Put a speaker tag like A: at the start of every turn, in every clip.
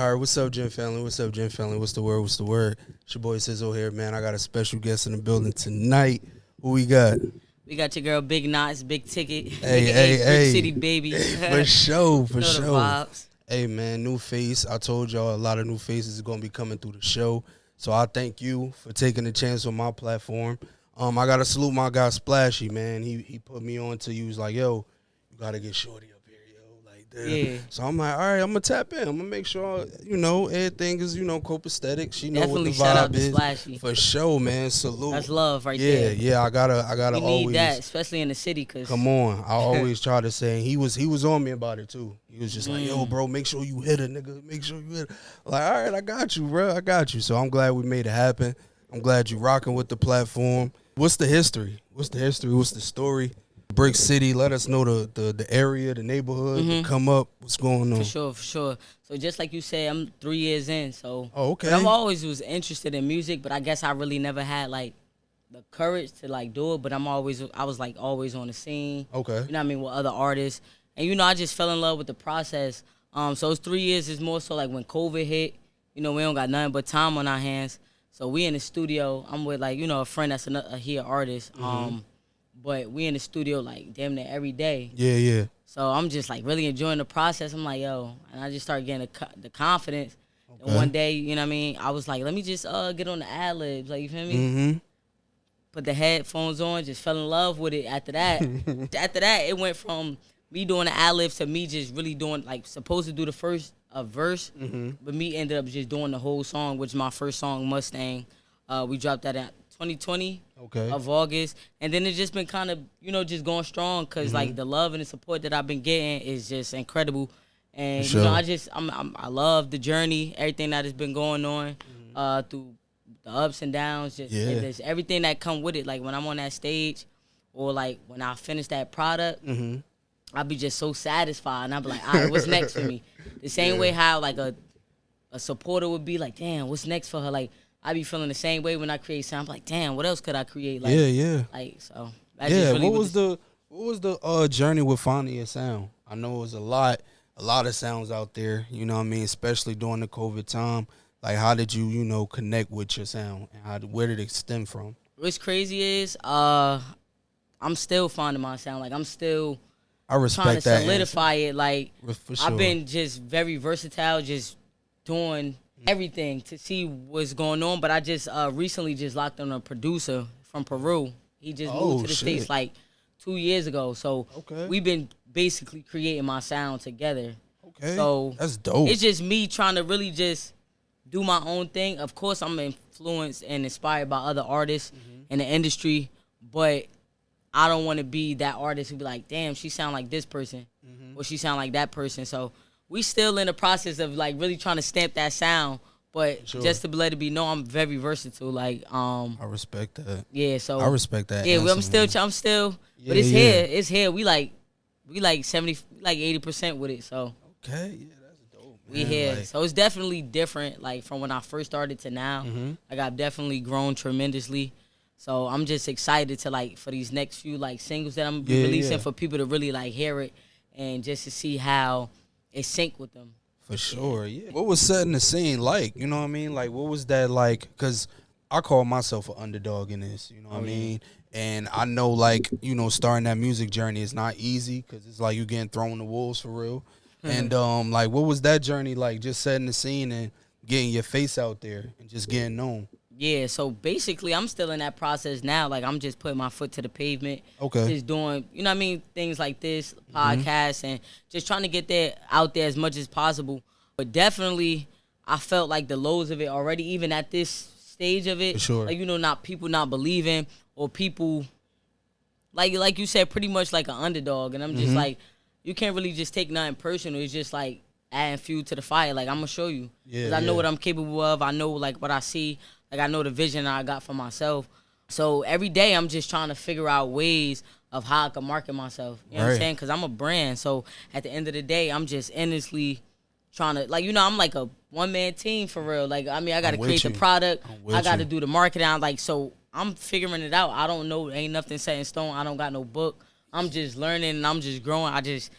A: All right, what's up, Gen Family? What's up, Gen Family? What's the word? What's the word? It's your boy Sizzle here, man. I got a special guest in the building tonight. Who we got?
B: We got your girl Big Knots, Big Ticket,
A: Hey,
B: aka
A: hey.
B: Brick City Baby.
A: For sure, for
B: You know
A: sure.
B: the vibes.
A: Hey, man, new face. I told y'all a lot of new faces is going to be coming through the show. So I thank you for taking the chance on my platform. I got to salute my guy Splashy, man. He put me on to you. He was like, yo, you got to get Shorty up here, yo. Like, damn.
B: Yeah.
A: So I'm like, all right, I'm going to tap in. I'm going to make sure, everything is, copacetic. She know
B: Definitely
A: what the
B: shout
A: vibe
B: out to
A: is.
B: Splashy.
A: For sure, man. Salute.
B: That's love right
A: yeah,
B: there.
A: Yeah, I gotta
B: We
A: always
B: need that, especially in the city. Cause
A: come on. I always try to say, and he was on me about it too. He was just like, yo, bro, make sure you hit her, nigga. Make sure you hit her. Like, all right, I got you, bro. I got you. So I'm glad we made it happen. I'm glad you rocking with the platform. What's the history? What's the story? Brick City, let us know the area, the neighborhood, the come up. What's going on?
B: For sure. So just like you said, I'm 3 years in. So
A: okay.
B: I've always was interested in music, but I guess I really never had like the courage to like do it. But I was like always on the scene.
A: Okay.
B: You know what I mean, with other artists. And I just fell in love with the process. So it's 3 years is more so like when COVID hit, we don't got nothing but time on our hands. So we in the studio. I'm with like, a friend that's a artist. But we in the studio like damn near every day.
A: Yeah.
B: So I'm just like really enjoying the process. I'm like, yo, and I just started getting the confidence.
A: Okay.
B: And one day, you know what I mean, I was like, let me just get on the ad-libs, like, you feel me? Put the headphones on, just fell in love with it after that. After that, it went from me doing the ad-libs to me just really doing, like, supposed to do the first verse, but me ended up just doing the whole song, which is my first song, Mustang. We dropped that at 2020 of August, and then it's just been kind of, just going strong because, like, the love and the support that I've been getting is just incredible. And,
A: sure.
B: I love the journey, everything that has been going on through the ups and downs, just everything that come with it. Like, when I'm on that stage or, like, when I finish that product, I'll be just so satisfied, and I'll be like, all right, what's next for me? The same way how, like, a supporter would be like, damn, what's next for her? Like, I be feeling the same way when I create something. I'm like, damn, what else could I create? Like, Like, so that's just really
A: what was the journey with finding your sound? I know it was a lot of sounds out there, you know what I mean, especially during the COVID time. Like, how did you, connect with your sound? And where did it stem from?
B: What's crazy is I'm still finding my sound. Like, I'm still
A: I respect
B: trying to
A: that
B: solidify it. Like,
A: for sure.
B: I've been just very versatile, just doing everything to see what's going on. But I just recently just locked on a producer from Peru. He just moved to the States like 2 years ago. So we've been basically creating my sound together.
A: Okay.
B: So
A: that's dope.
B: It's just me trying to really just do my own thing. Of course, I'm influenced and inspired by other artists in the industry, but I don't want to be that artist who be like, damn, she sound like this person or she sound like that person. So we still in the process of like really trying to stamp that sound, but just to let it be known, I'm very versatile. Like, I
A: respect that.
B: Yeah, so
A: I respect that.
B: Yeah, I'm still, but it's here. It's here. We like 70, like 80% with it. So
A: okay, yeah, that's dope. Man.
B: We here, so it's definitely different. Like from when I first started to now, like I've definitely grown tremendously. So I'm just excited to like for these next few like singles that I'm releasing for people to really like hear it and just to see how it sync with them.
A: For sure, yeah. What was setting the scene like? You know what I mean? Like, what was that like? Because I call myself an underdog in this, you know what I mean? And I know, like, starting that music journey is not easy because it's like you getting thrown to wolves for real. And, like, what was that journey like, just setting the scene and getting your face out there and just getting known?
B: Yeah, so basically I'm still in that process now. Like, I'm just putting my foot to the pavement.
A: Okay.
B: Just doing, things like this, podcasts, and just trying to get there out there as much as possible. But definitely, I felt like the lows of it already, even at this stage of it.
A: For sure.
B: Like, not people not believing or people, like you said, pretty much like an underdog. And I'm just like, you can't really just take nothing personal. It's just like adding fuel to the fire. Like, I'm going to show you. Because I know what I'm capable of. I know, like, what I see. Like, I know the vision I got for myself. So every day I'm just trying to figure out ways of how I can market myself. You know what I'm saying? Because I'm a brand. So at the end of the day, I'm just endlessly trying to, like, I'm like a one-man team for real. Like, I got to create the product. I got to do the marketing. So I'm figuring it out. I don't know. Ain't nothing set in stone. I don't got no book. I'm just learning and I'm just growing. I just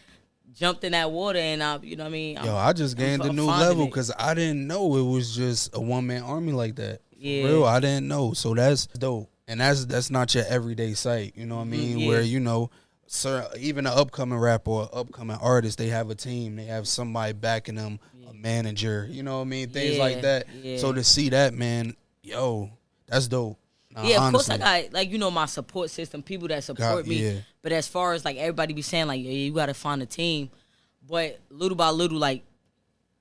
B: jumped in that water, and you know what I mean.
A: I just gained a new level because I didn't know it was just a one-man army like that. For real, I didn't know. So that's dope, and that's not your everyday sight. You know what I mean? Where sir, even an upcoming rapper or upcoming artist, they have a team, they have somebody backing them, a manager. You know what I mean? Things like that. So to see that, man, that's dope.
B: Of course I got my support system, people that support me. But as far as everybody be saying you gotta find a team, but little by little like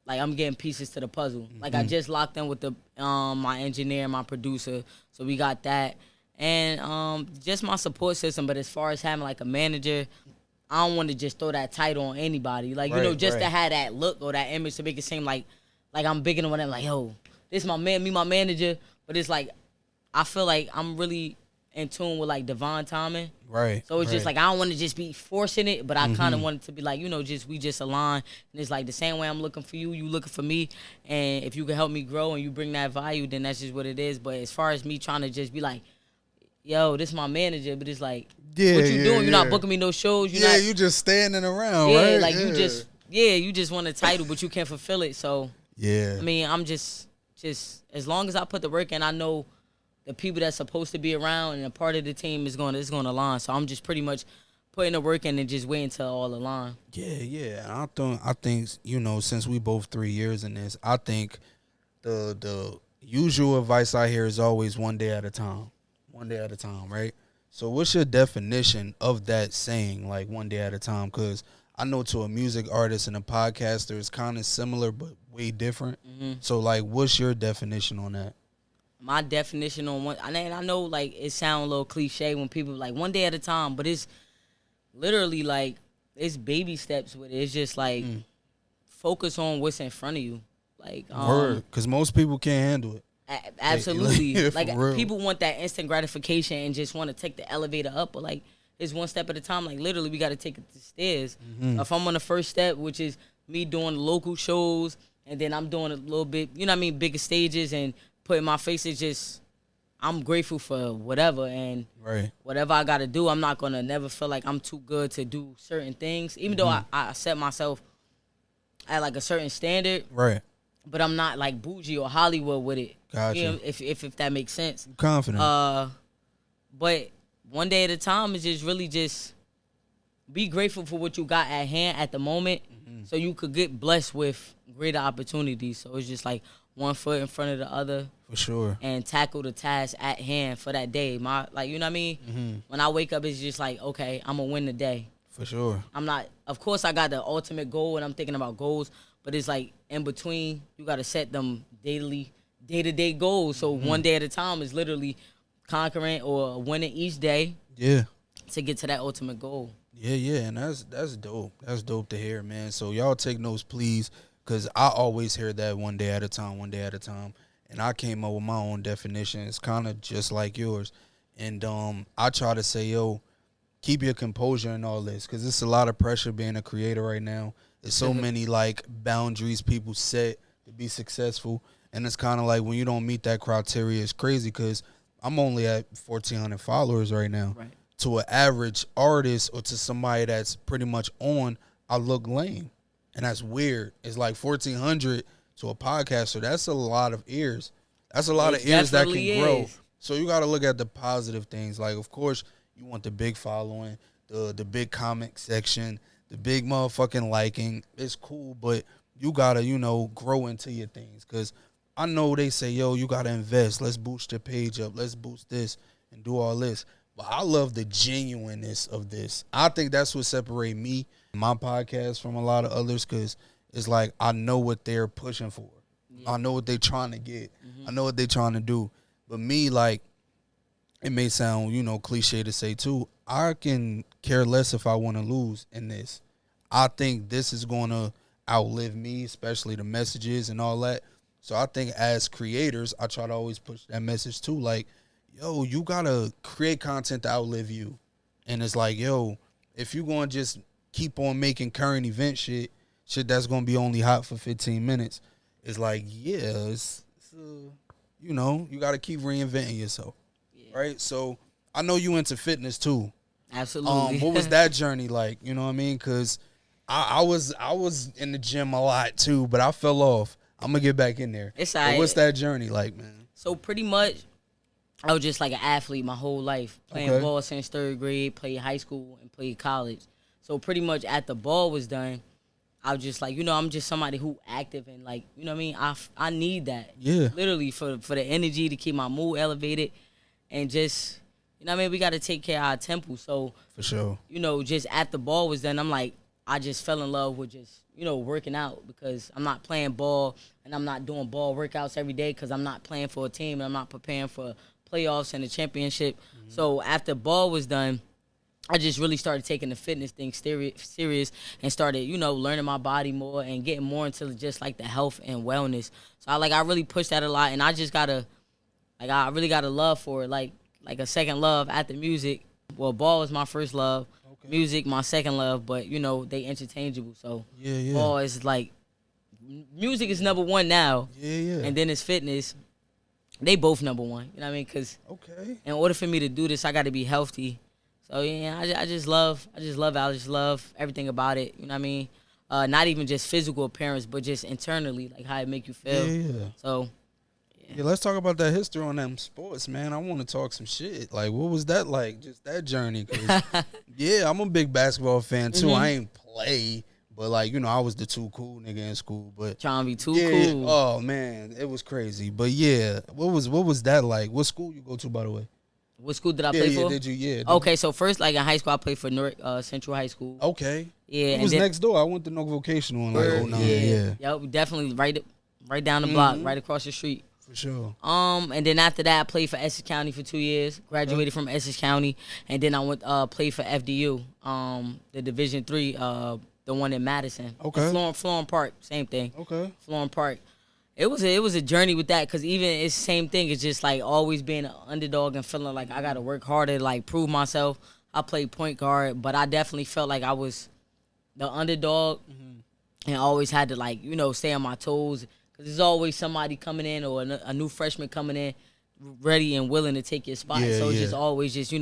B: I'm getting pieces to the puzzle. Like I just locked in with the my engineer, my producer, so we got that, and just my support system. But as far as having a manager, I don't want to just throw that title on anybody. To have that look or that image to make it seem like I'm bigger than what I'm yo, this my man, me my manager. But it's I feel like I'm really in tune with divine timing.
A: Right.
B: So it's just I don't want to just be forcing it, but I kind of want it to be we just align. And it's the same way I'm looking for you, you looking for me. And if you can help me grow and you bring that value, then that's just what it is. But as far as me trying to just be yo, this is my manager, but it's what you doing? You're not booking me no shows.
A: You just standing around, right?
B: You just want a title, but you can't fulfill it. So
A: I
B: mean, I'm just as long as I put the work in, I know the people that's supposed to be around and a part of the team is going to align. So I'm just pretty much putting the work in and just waiting till all align.
A: Yeah. I think since we both 3 years in this, I think the usual advice I hear is always one day at a time. One day at a time, right? So what's your definition of that saying, one day at a time? Because I know to a music artist and a podcaster, it's kind of similar but way different. So, what's your definition on that?
B: My definition on one, and I know it sounds a little cliche when people one day at a time, but it's literally it's baby steps with it. It's just focus on what's in front of you.
A: Because most people can't handle it.
B: Absolutely. People want that instant gratification and just want to take the elevator up, but it's one step at a time. Literally, we got to take it to the stairs. If I'm on the first step, which is me doing local shows, and then I'm doing a little bit, bigger stages and putting my face, is just, I'm grateful for whatever, and whatever I got to do, I'm not going to never feel like I'm too good to do certain things, even though I set myself at a certain standard.
A: Right.
B: But I'm not bougie or Hollywood with it.
A: Gotcha.
B: If that makes sense.
A: Confident.
B: But one day at a time is just really just be grateful for what you got at hand at the moment, so you could get blessed with greater opportunities. So it's just one foot in front of the other.
A: For sure.
B: And tackle the task at hand for that day. You know what I mean? When I wake up, it's just okay, I'm going to win the day.
A: For sure.
B: I'm not, of course, I got the ultimate goal and I'm thinking about goals, but it's in between, you got to set them day-to-day goals. So one day at a time is literally conquering or winning each day.
A: Yeah.
B: To get to that ultimate goal.
A: Yeah, and that's dope. That's dope to hear, man. So y'all take notes, please, because I always hear that one day at a time. And I came up with my own definition. It's kind of just like yours. And I try to say, keep your composure in all this, because it's a lot of pressure being a creator right now. There's so many boundaries people set to be successful, and it's kind of when you don't meet that criteria, it's crazy, because I'm only at 1,400 followers right now.
B: Right.
A: To an average artist or to somebody that's pretty much on, I look lame, and that's weird. It's 1,400 to a podcaster. That's a lot of ears. That's a lot of ears that can grow. So you got to look at the positive things. Of course, you want the big following, the big comment section, the big motherfucking liking. It's cool, but you got to, grow into your things. Because I know they say, you got to invest. Let's boost your page up. Let's boost this and do all this. But I love the genuineness of this. I think that's what separates me, my podcast, from a lot of others, because it's I know what they're pushing for. Yeah. I know what they're trying to get. I know what they're trying to do. But me, it may sound, cliche to say too, I can care less if I want to lose in this. I think this is going to outlive me, especially the messages and all that. So I think as creators, I try to always push that message too. You got to create content to outlive you. And it's if you're going to just keep on making current event shit that's going to be only hot for 15 minutes, it's you got to keep reinventing yourself. Yeah. Right? So I know you into fitness too.
B: Absolutely.
A: What was that journey like? You know what I mean? Because I was in the gym a lot too, but I fell off. I'm gonna get back in there.
B: It's
A: But what's that journey like, man?
B: So pretty much, I was just like an athlete my whole life, playing ball since 3rd grade, played high school, and played college. So pretty much after ball was done, I was just like, I'm just somebody who active and like, you know what I mean? I need that.
A: Yeah.
B: Literally for the energy to keep my mood elevated and just, you know what I mean? We got to take care of our temple. So,
A: for sure.
B: Just after ball was done, I'm like, I just fell in love with just, working out because I'm not playing ball and I'm not doing ball workouts every day because I'm not playing for a team and I'm not preparing for playoffs and the championship. Mm-hmm. So after ball was done, I just really started taking the fitness thing serious and started, learning my body more and getting more into just like the health and wellness. So I really pushed that a lot, and I just I really got a love for it, like a second love after music. Well, ball was my first love, music my second love, but they interchangeable. So ball is like music is number one now, and then it's fitness. They both number one. You know what I mean? Because in order for me to do this, I got to be healthy. So yeah, I just love it. I just love everything about it. You know what I mean? Not even just physical appearance, but just internally, like how it make you feel.
A: Yeah.
B: So
A: yeah, let's talk about that history on them sports, man. I want to talk some shit. Like, what was that like? Just that journey? 'Cause, yeah, I'm a big basketball fan too. I ain't play, but like I was the too cool nigga in school. But
B: trying to be too cool.
A: Oh man, it was crazy. But yeah, what was that like? What school you go to, by the way?
B: What school did I play for?
A: Did you? Yeah.
B: Okay, so first, like in high school, I played for Newark Central High School.
A: Okay.
B: Yeah.
A: It was next door. I went to Newark Vocational in like 09. Yeah.
B: Yep, definitely right down the block, right across the street.
A: For sure.
B: And then after that, I played for Essex County for 2 years. Graduated from Essex County, and then I went played for FDU, the Division III, the one in Madison.
A: Okay.
B: Florham Park, same thing.
A: Okay.
B: Florham Park. It was a journey with that because even it's the same thing. It's just like always being an underdog and feeling like I got to work harder to like prove myself. I played point guard, but I definitely felt like I was the underdog and always had to like, stay on my toes because there's always somebody coming in or a new freshman coming in ready and willing to take your spot. So it's just always just,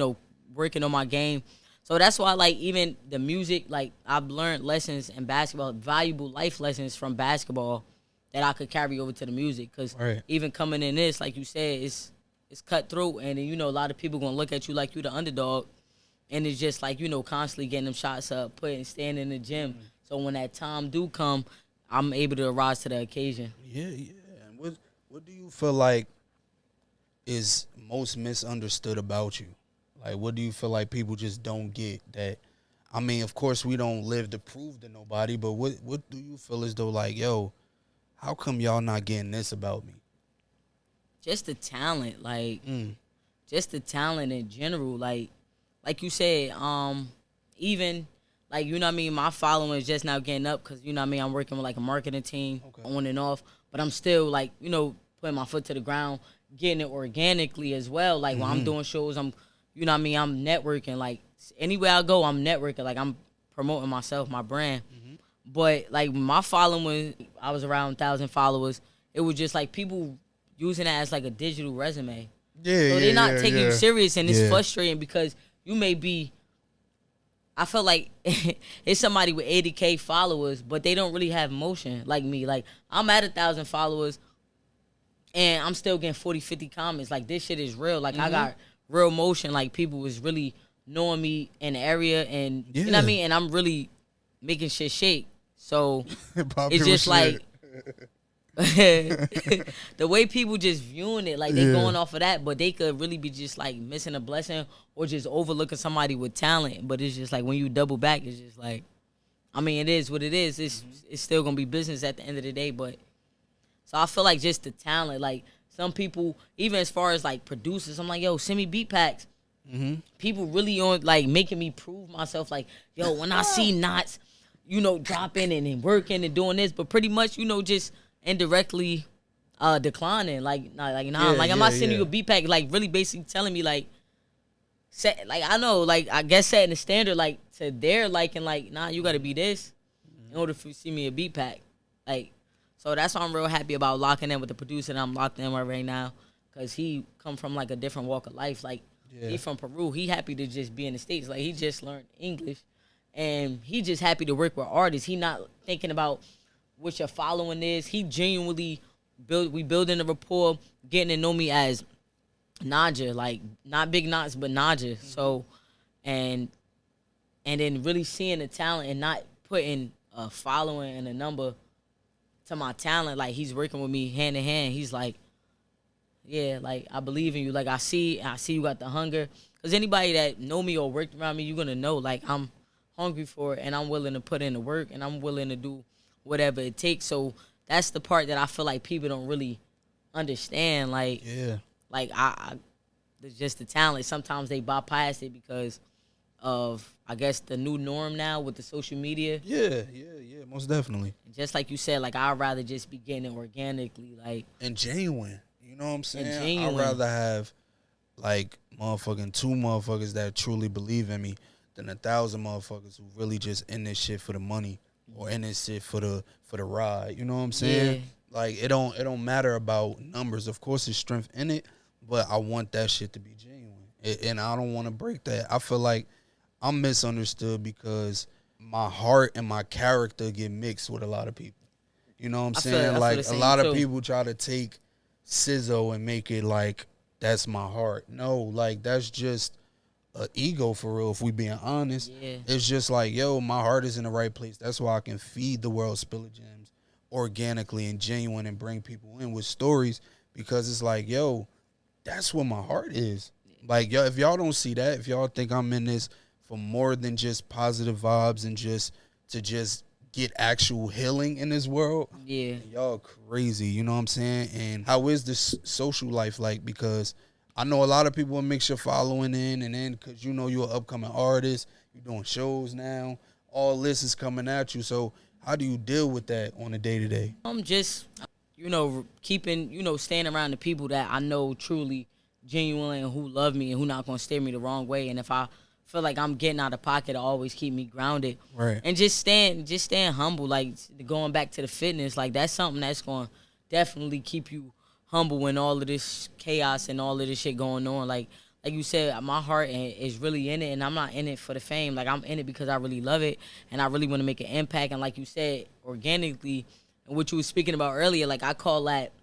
B: working on my game. So that's why like even the music, like I've learned lessons in basketball, valuable life lessons from basketball that I could carry over to the music. Because even coming in this, like you said, it's cutthroat. And then, a lot of people going to look at you like you the underdog. And it's just like, constantly getting them shots up, staying in the gym. So when that time do come, I'm able to rise to the occasion.
A: Yeah. And what do you feel like is most misunderstood about you? Like, what do you feel like people just don't get that? I mean, of course, we don't live to prove to nobody, but what do you feel as though, like, yo, how come y'all not getting this about me?
B: Just the talent, like, just the talent in general. Like you said, even, like, you know what I mean, my following is just now getting up because, you know what I mean, I'm working with, like, a marketing team on and off. But I'm still, like, putting my foot to the ground, getting it organically as well. Like, when I'm doing shows, I'm, you know what I mean, I'm networking. Like, anywhere I go, I'm networking. Like, I'm promoting myself, my brand. But, like, my following, I was around 1,000 followers. It was just, like, people using that as, like, a digital resume. So they're not taking you serious, and it's frustrating because you may be, I feel like it's somebody with 80K followers, but they don't really have motion like me. Like, I'm at 1,000 followers, and I'm still getting 40, 50 comments. Like, this shit is real. Like, I got real motion. Like, people was really knowing me in the area, and, you know what I mean? And I'm really making shit shake. So it's just like the way people just viewing it, like they going off of that, but they could really be just like missing a blessing or just overlooking somebody with talent. But it's just like when you double back, it's just like, I mean, it is what it is. It's still gonna be business at the end of the day. But so I feel like just the talent, like some people, even as far as like producers, I'm like, yo, send me beat packs. People really on like making me prove myself. Like, yo, when I see Knots, dropping and working and doing this, but pretty much, just indirectly declining. I'm not sending you a beat pack, like really basically telling me like set, like I know, like I guess setting the standard like to their liking, like, nah, you gotta be this in order for you to see me a beat pack. Like, so that's why I'm real happy about locking in with the producer that I'm locked in with right now. Cause he come from like a different walk of life. Like he from Peru. He happy to just be in the States. Like he just learned English. and he just happy to work with artists. He not thinking about what your following is. He genuinely we building a rapport, getting to know me as Naja, like not Big Knots, but Naja. So, and then really seeing the talent and not putting a following and a number to my talent. Like he's working with me hand in hand. He's like, yeah, like I believe in you. Like I see you got the hunger. Cause anybody that know me or worked around me, you're gonna know like I'm hungry for it and I'm willing to put in the work and I'm willing to do whatever it takes. So that's the part that I feel like people don't really understand. Like, like I it's just the talent. Sometimes they bypass it because of, I guess, the new norm now with the social media.
A: Yeah, most definitely.
B: Just like you said, like I'd rather just be getting it organically, like
A: and genuine. You know what I'm saying?
B: And genuine.
A: I'd rather have like motherfucking 2 motherfuckers that truly believe in me than 1,000 motherfuckers who really just in this shit for the money or in this shit for the ride. You know what I'm saying?
B: Yeah.
A: Like it don't matter about numbers. Of course, there's strength in it, but I want that shit to be genuine, and I don't want to break that. I feel like I'm misunderstood because my heart and my character get mixed with a lot of people. You know what I'm saying? Like a lot of people try to take Sizzo and make it like that's my heart. No, like that's just an ego for real. If we being honest, it's just like, yo, my heart is in the right place. That's why I can feed the world Spiller Gems organically and genuine and bring people in with stories, because it's like, yo, that's what my heart is. Like, yo, if y'all don't see that, if y'all think I'm in this for more than just positive vibes and just to just get actual healing in this world, y'all crazy. You know what I'm saying? And how is this social life like? Because I know a lot of people will mix your following in, and then because you know you're an upcoming artist, you're doing shows now, all this is coming at you. So how do you deal with that on a day-to-day?
B: I'm just, keeping, staying around the people that I know truly, genuinely, and who love me and who not going to steer me the wrong way. And if I feel like I'm getting out of pocket, to always keep me grounded.
A: Right.
B: And just staying humble, like going back to the fitness, like that's something that's going to definitely keep you humble when all of this chaos and all of this shit going on. Like you said, my heart is really in it, and I'm not in it for the fame. Like I'm in it because I really love it, and I really want to make an impact. And like you said, organically, and what you were speaking about earlier, like I call that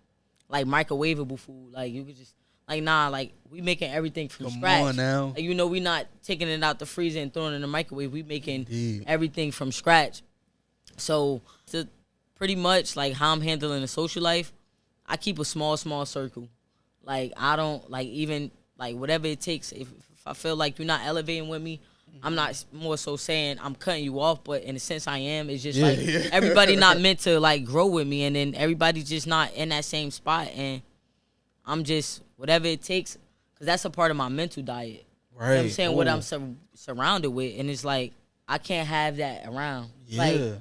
B: like microwavable food. Like you could just like we making everything from scratch.
A: Come on now.
B: Like, we not taking it out the freezer and throwing it in the microwave. We making everything from scratch. So to pretty much like how I'm handling the social life, I keep a small circle. Like I don't like even like whatever it takes. If I feel like you're not elevating with me, I'm not more so saying I'm cutting you off, but in a sense I am. It's just everybody not meant to like grow with me, and then everybody's just not in that same spot, and I'm just whatever it takes, because that's a part of my mental diet.
A: Right.
B: You know what I'm saying? What I'm surrounded with, and it's like I can't have that around. I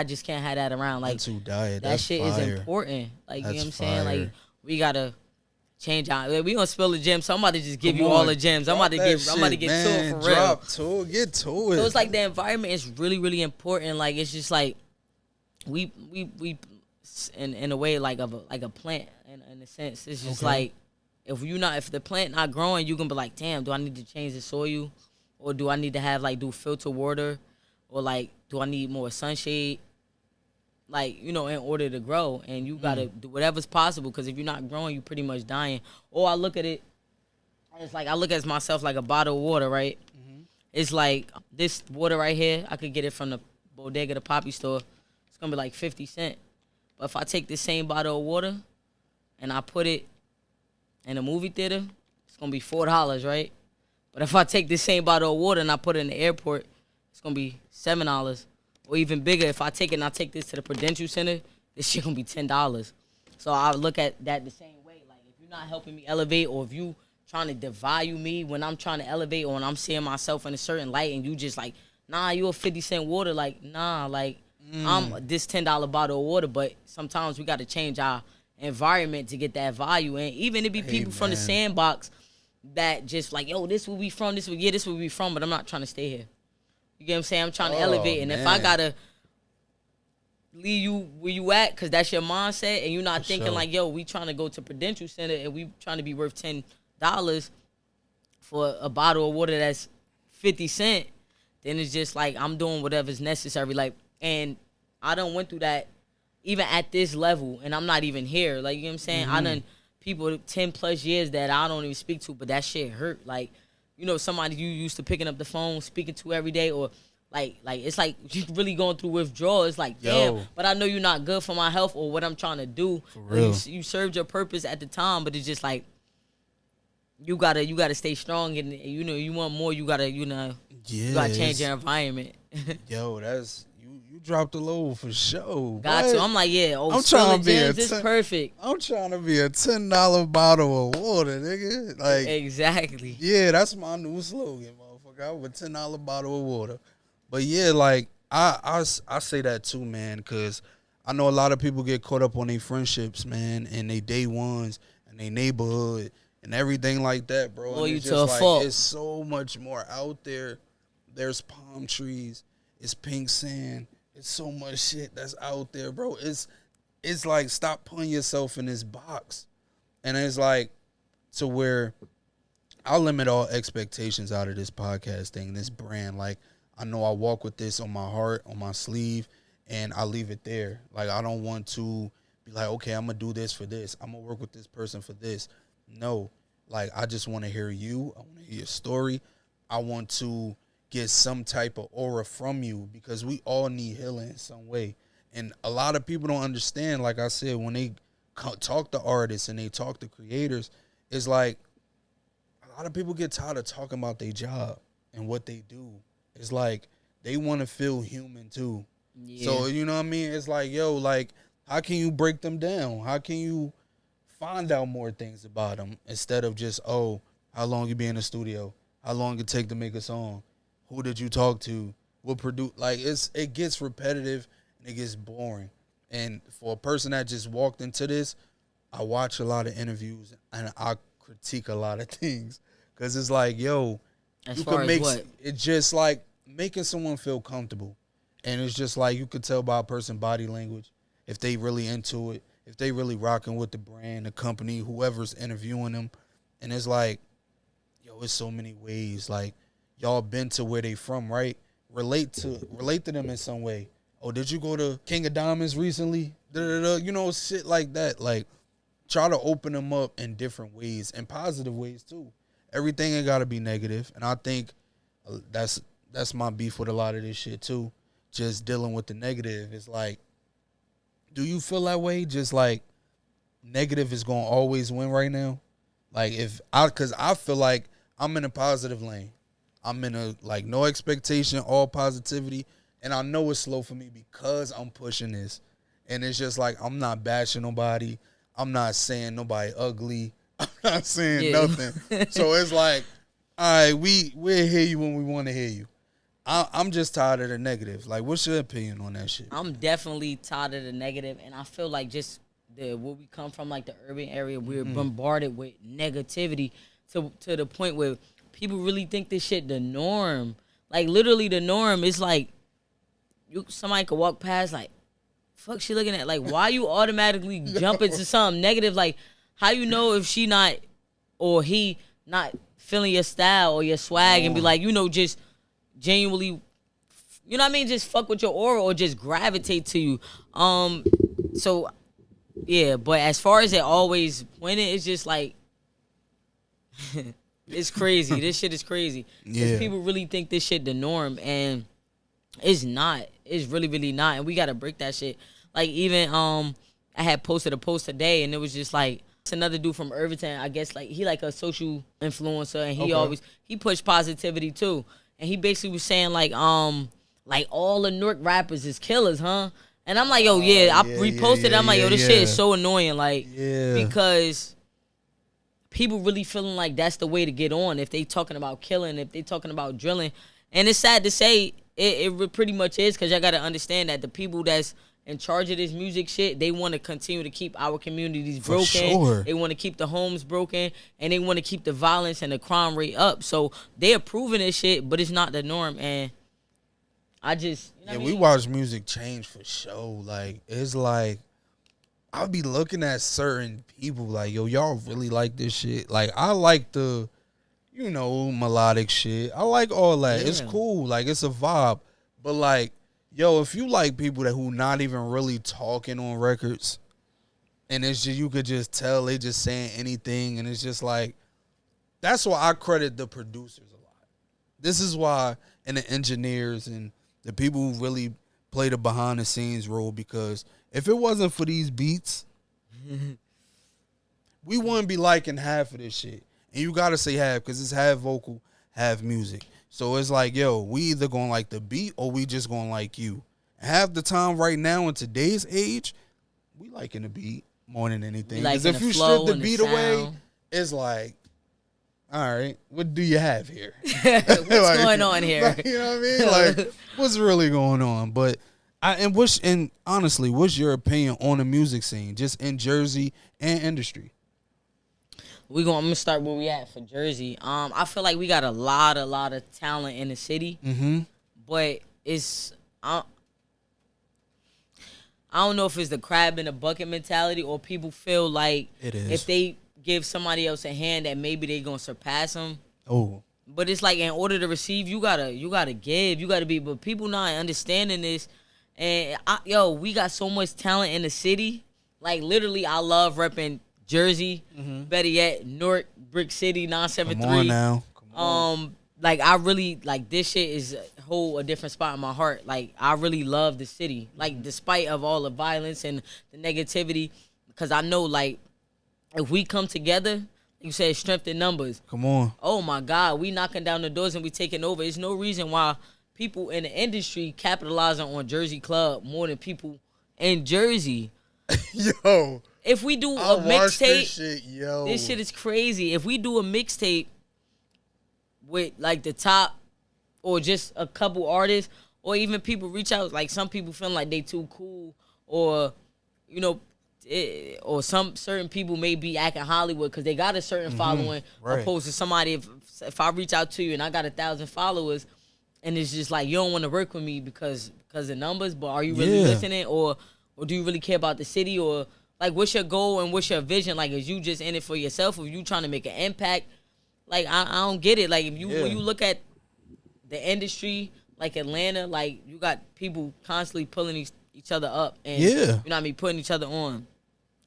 B: just can't have that around. Like
A: mental diet,
B: that shit
A: fire.
B: is important. Like
A: that's
B: you know what I'm saying?
A: fire.
B: Like we gotta change out. We gonna spill the gems, so I'm about to just give you all the gems. I'm about to get to it for real.
A: Get to it.
B: So it's like the environment is really, really important. Like it's just like we in a way like a plant in a sense. It's just like if the plant not growing, you can be like, damn, do I need to change the soil, or do I need to have like do filter water, or like do I need more sunshade? Like, in order to grow, and you gotta do whatever's possible, because if you're not growing, you're pretty much dying. Or I look at it, it's like I look at myself like a bottle of water, right? Mm-hmm. It's like this water right here, I could get it from the bodega, the poppy store. It's gonna be like 50 cents. But if I take this same bottle of water and I put it in a movie theater, it's gonna be $4, right? But if I take this same bottle of water and I put it in the airport, it's gonna be $7. Or even bigger, if I take it and I take this to the Prudential Center, this shit gonna be $10. So I look at that the same way. Like if you're not helping me elevate, or if you trying to devalue me when I'm trying to elevate, or when I'm seeing myself in a certain light, and you just like, nah, you a 50-cent water. Like, nah, like I'm this $10 bottle of water. But sometimes we gotta change our environment to get that value. And even it be people from the sandbox that just like, yo, this where we from, this where we from, but I'm not trying to stay here. You get what I'm saying? I'm trying to elevate. And if I got to leave you where you at, because that's your mindset, and you're not thinking like, yo, we trying to go to Prudential Center and we trying to be worth $10 for a bottle of water that's 50 Cent, then it's just like I'm doing whatever's necessary. Like, and I done went through that even at this level, and I'm not even here. Like, you know what I'm saying? I done people 10 plus years that I don't even speak to, but that shit hurt. Like, you know, somebody you used to picking up the phone, speaking to every day, or like it's like you really going through withdrawal. It's like, damn, but I know you're not good for my health or what I'm trying to do.
A: For real.
B: You served your purpose at the time, but it's just like you gotta stay strong, and you know you want more. You gotta you gotta change your environment.
A: Yo, that's you dropped the load for sure.
B: Got to. I'm like, yeah. Oh,
A: I'm trying to be
B: it's perfect.
A: I'm trying to be a $10 bottle of water, nigga. Like
B: exactly.
A: Yeah, that's my new slogan, motherfucker. I'm a $10 bottle of water. But yeah, like I say that too, man, because I know a lot of people get caught up on their friendships, man, and they day ones and they neighborhood and everything like that, bro.
B: Well,
A: and
B: you
A: it's
B: to
A: just
B: a
A: like
B: fault.
A: it's so much more out there. There's palm trees, it's pink sand, it's so much shit that's out there, bro. It's like stop putting yourself in this box. And it's like to where I'll limit all expectations out of this podcast thing, this brand. Like, I know I walk with this on my heart, on my sleeve, and I leave it there. Like, I don't want to be like, okay, I'm going to do this for this. I'm going to work with this person for this. No. Like, I just want to hear you. I want to hear your story. I want to get some type of aura from you because we all need healing in some way. And a lot of people don't understand, like I said, when they talk to artists and they talk to creators, it's like a lot of people get tired of talking about their job and what they do. It's like they want to feel human too. Yeah. So, you know what I mean? It's like, yo, like, how can you break them down? How can you find out more things about them instead of just, oh, how long you be in the studio? How long it take to make a song? Who did you talk to? What produce? Like, it gets repetitive and it gets boring. And for a person that just walked into this, I watch a lot of interviews and I critique a lot of things because it's like, yo, you can make it just like making someone feel comfortable, and it's just like you could tell by a person's body language if they really into it, if they really rocking with the brand, the company, whoever's interviewing them, and it's like, yo, it's so many ways. Like, y'all been to where they from, right? Relate to them in some way. Oh, did you go to King of Diamonds recently? You know, shit like that. Like, try to open them up in different ways and positive ways too. Everything ain't gotta be negative, and I think that's my beef with a lot of this shit too. Just dealing with the negative. It's like, do you feel that way? Just like negative is gonna always win right now. Like because I feel like I'm in a positive lane. I'm in a like no expectation, all positivity, and I know it's slow for me because I'm pushing this, and it's just like I'm not bashing nobody. I'm not saying nobody ugly. I'm not saying nothing. So it's like, all right, we'll hear you when we want to hear you. I'm just tired of the negative. Like, what's your opinion on that shit?
B: I'm definitely tired of the negative, and I feel like just where we come from, like the urban area, we're bombarded with negativity to the point where people really think this shit the norm. Like, literally the norm is like, somebody could walk past like, fuck she looking at? Like, why you automatically jump into something negative? Like, how you know if she not or he not feeling your style or your swag and be like, you know, just genuinely, you know what I mean? Just fuck with your aura or just gravitate to you. So, yeah, but as far as it always winning, it's just like, it's crazy. This shit is crazy. Because people really think this shit the norm, and it's not. It's really, really not. And we got to break that shit. Like, even, I had posted a post today, and it was just like, it's another dude from Irvington. I guess, like, he like a social influencer, and he pushed positivity, too. And he basically was saying, like all the Kn0t rappers is killers, huh? And I'm like, yo, I reposted it. I'm like, yo, this shit is so annoying, like, because people really feeling like that's the way to get on if they talking about killing, if they talking about drilling. And it's sad to say, it pretty much is, because y'all got to understand that the people that's in charge of this music shit, they want to continue to keep our communities broken.
A: Sure.
B: They want to keep the homes broken, and they want to keep the violence and the crime rate up. So they approving this shit, but it's not the norm. And I just, you know what I mean?
A: We watch music change for sure. Like, it's like, I'll be looking at certain people like, yo, y'all really like this shit. Like, I like the melodic shit. I like all that. It's
B: Yeah.
A: cool. Like, it's a vibe. But like, yo, if you like people that who not even really talking on records, and it's just, you could just tell they just saying anything, and it's just like, that's why I credit the producers a lot. This is why, and the engineers and the people who really play the behind the scenes role, because if it wasn't for these beats, we wouldn't be liking half of this shit. And you gotta say half, because it's half vocal, half music. So it's like, yo, we either gonna like the beat or we just gonna like you. Half the time right now in today's age, we liking the beat more than anything. Because if you strip the beat away, it's like, all right, what do you have here?
B: What's going on here?
A: Like, you know what I mean? Like, what's really going on? But and honestly, what's your opinion on the music scene, just in Jersey and industry?
B: I'm gonna start where we at for Jersey. I feel like we got a lot of talent in the city, but it's I don't know if it's the crab in the bucket mentality, or people feel like
A: It is.
B: if they give somebody else a hand, that maybe they gonna surpass them.
A: Oh,
B: But it's like, in order to receive, you gotta give, you gotta be. But people not understanding this, and we got so much talent in the city. Like, literally, I love repping Jersey. Better yet, Newark, Brick City, 973.
A: come on now. Come on.
B: Like, I really, like, this shit is hold a different spot in my heart. Like, I really love the city. Like, despite of all the violence and the negativity, because I know, like, if we come together, you said strength in numbers.
A: Come on.
B: Oh my God, we knocking down the doors and we taking over. There's no reason why people in the industry capitalizing on Jersey Club more than people in Jersey.
A: Yo,
B: If we do
A: I
B: a
A: watched this
B: mixtape,
A: shit, yo.
B: this shit is crazy. If we do a mixtape with like the top or just a couple artists, or even people reach out, like some people feeling like they too cool, or or some certain people may be acting Hollywood because they got a certain following,
A: right.
B: opposed to somebody, if I reach out to you and I got 1,000 followers, and it's just like, you don't want to work with me because of numbers, but are you really listening, or do you really care about the city, or like, what's your goal and what's your vision? Like, is you just in it for yourself, or you trying to make an impact? Like, I don't get it. Like, when you look at the industry, like Atlanta, like, you got people constantly pulling each other up, and you know what I mean, putting each other on.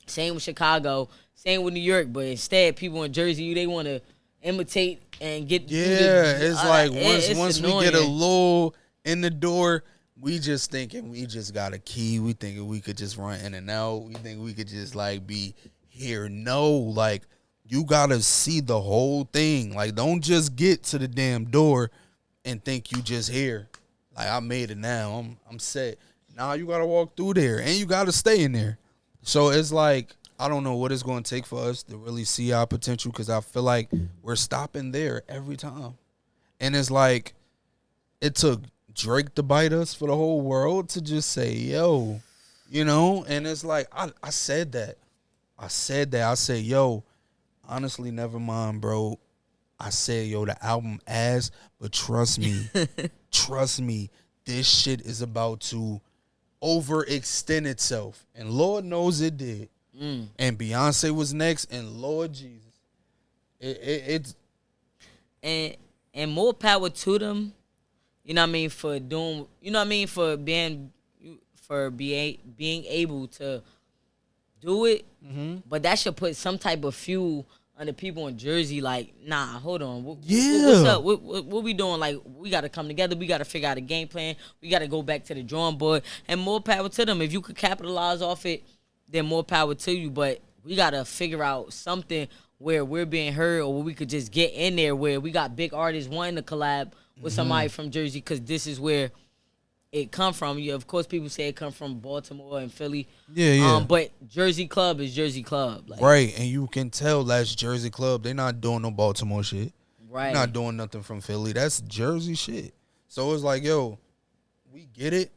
B: Same with Chicago, same with New York, but instead, people in Jersey, they want to imitate and get.
A: It's like once we
B: annoying.
A: get a little in the door, we just thinking we just got a key. We thinking we could just run in and out. We think we could just like be here. No, like, you gotta see the whole thing. Like, don't just get to the damn door and think you just here. Like, I made it now. I'm set. Now you gotta walk through there, and you gotta stay in there. So it's like, I don't know what it's going to take for us to really see our potential, because I feel like we're stopping there every time. And it's like, it took Drake to bite us for the whole world to just say, yo, and it's like, I said that. I said, yo, honestly, never mind, bro. I said, yo, the album ass, but trust me, this shit is about to overextend itself, and Lord knows it did. And Beyonce was next, and Lord Jesus, it's
B: and more power to them. You know what I mean, for doing. You know what I mean, for being able to do it. But that should put some type of fuel on the people in Jersey. Like, nah, hold on. What's up? What we doing? Like, we got to come together. We got to figure out a game plan. We got to go back to the drawing board. And more power to them. If you could capitalize off it, then more power to you. But we got to figure out something where we're being heard, or where we could just get in there, where we got big artists wanting to collab with somebody from Jersey, because this is where it come from. Of course, people say it come from Baltimore and Philly. But Jersey Club is Jersey Club. Like,
A: right, and you can tell that's Jersey Club. They're not doing no Baltimore shit.
B: Right.
A: They're not doing nothing from Philly. That's Jersey shit. So it's like, yo, we get it.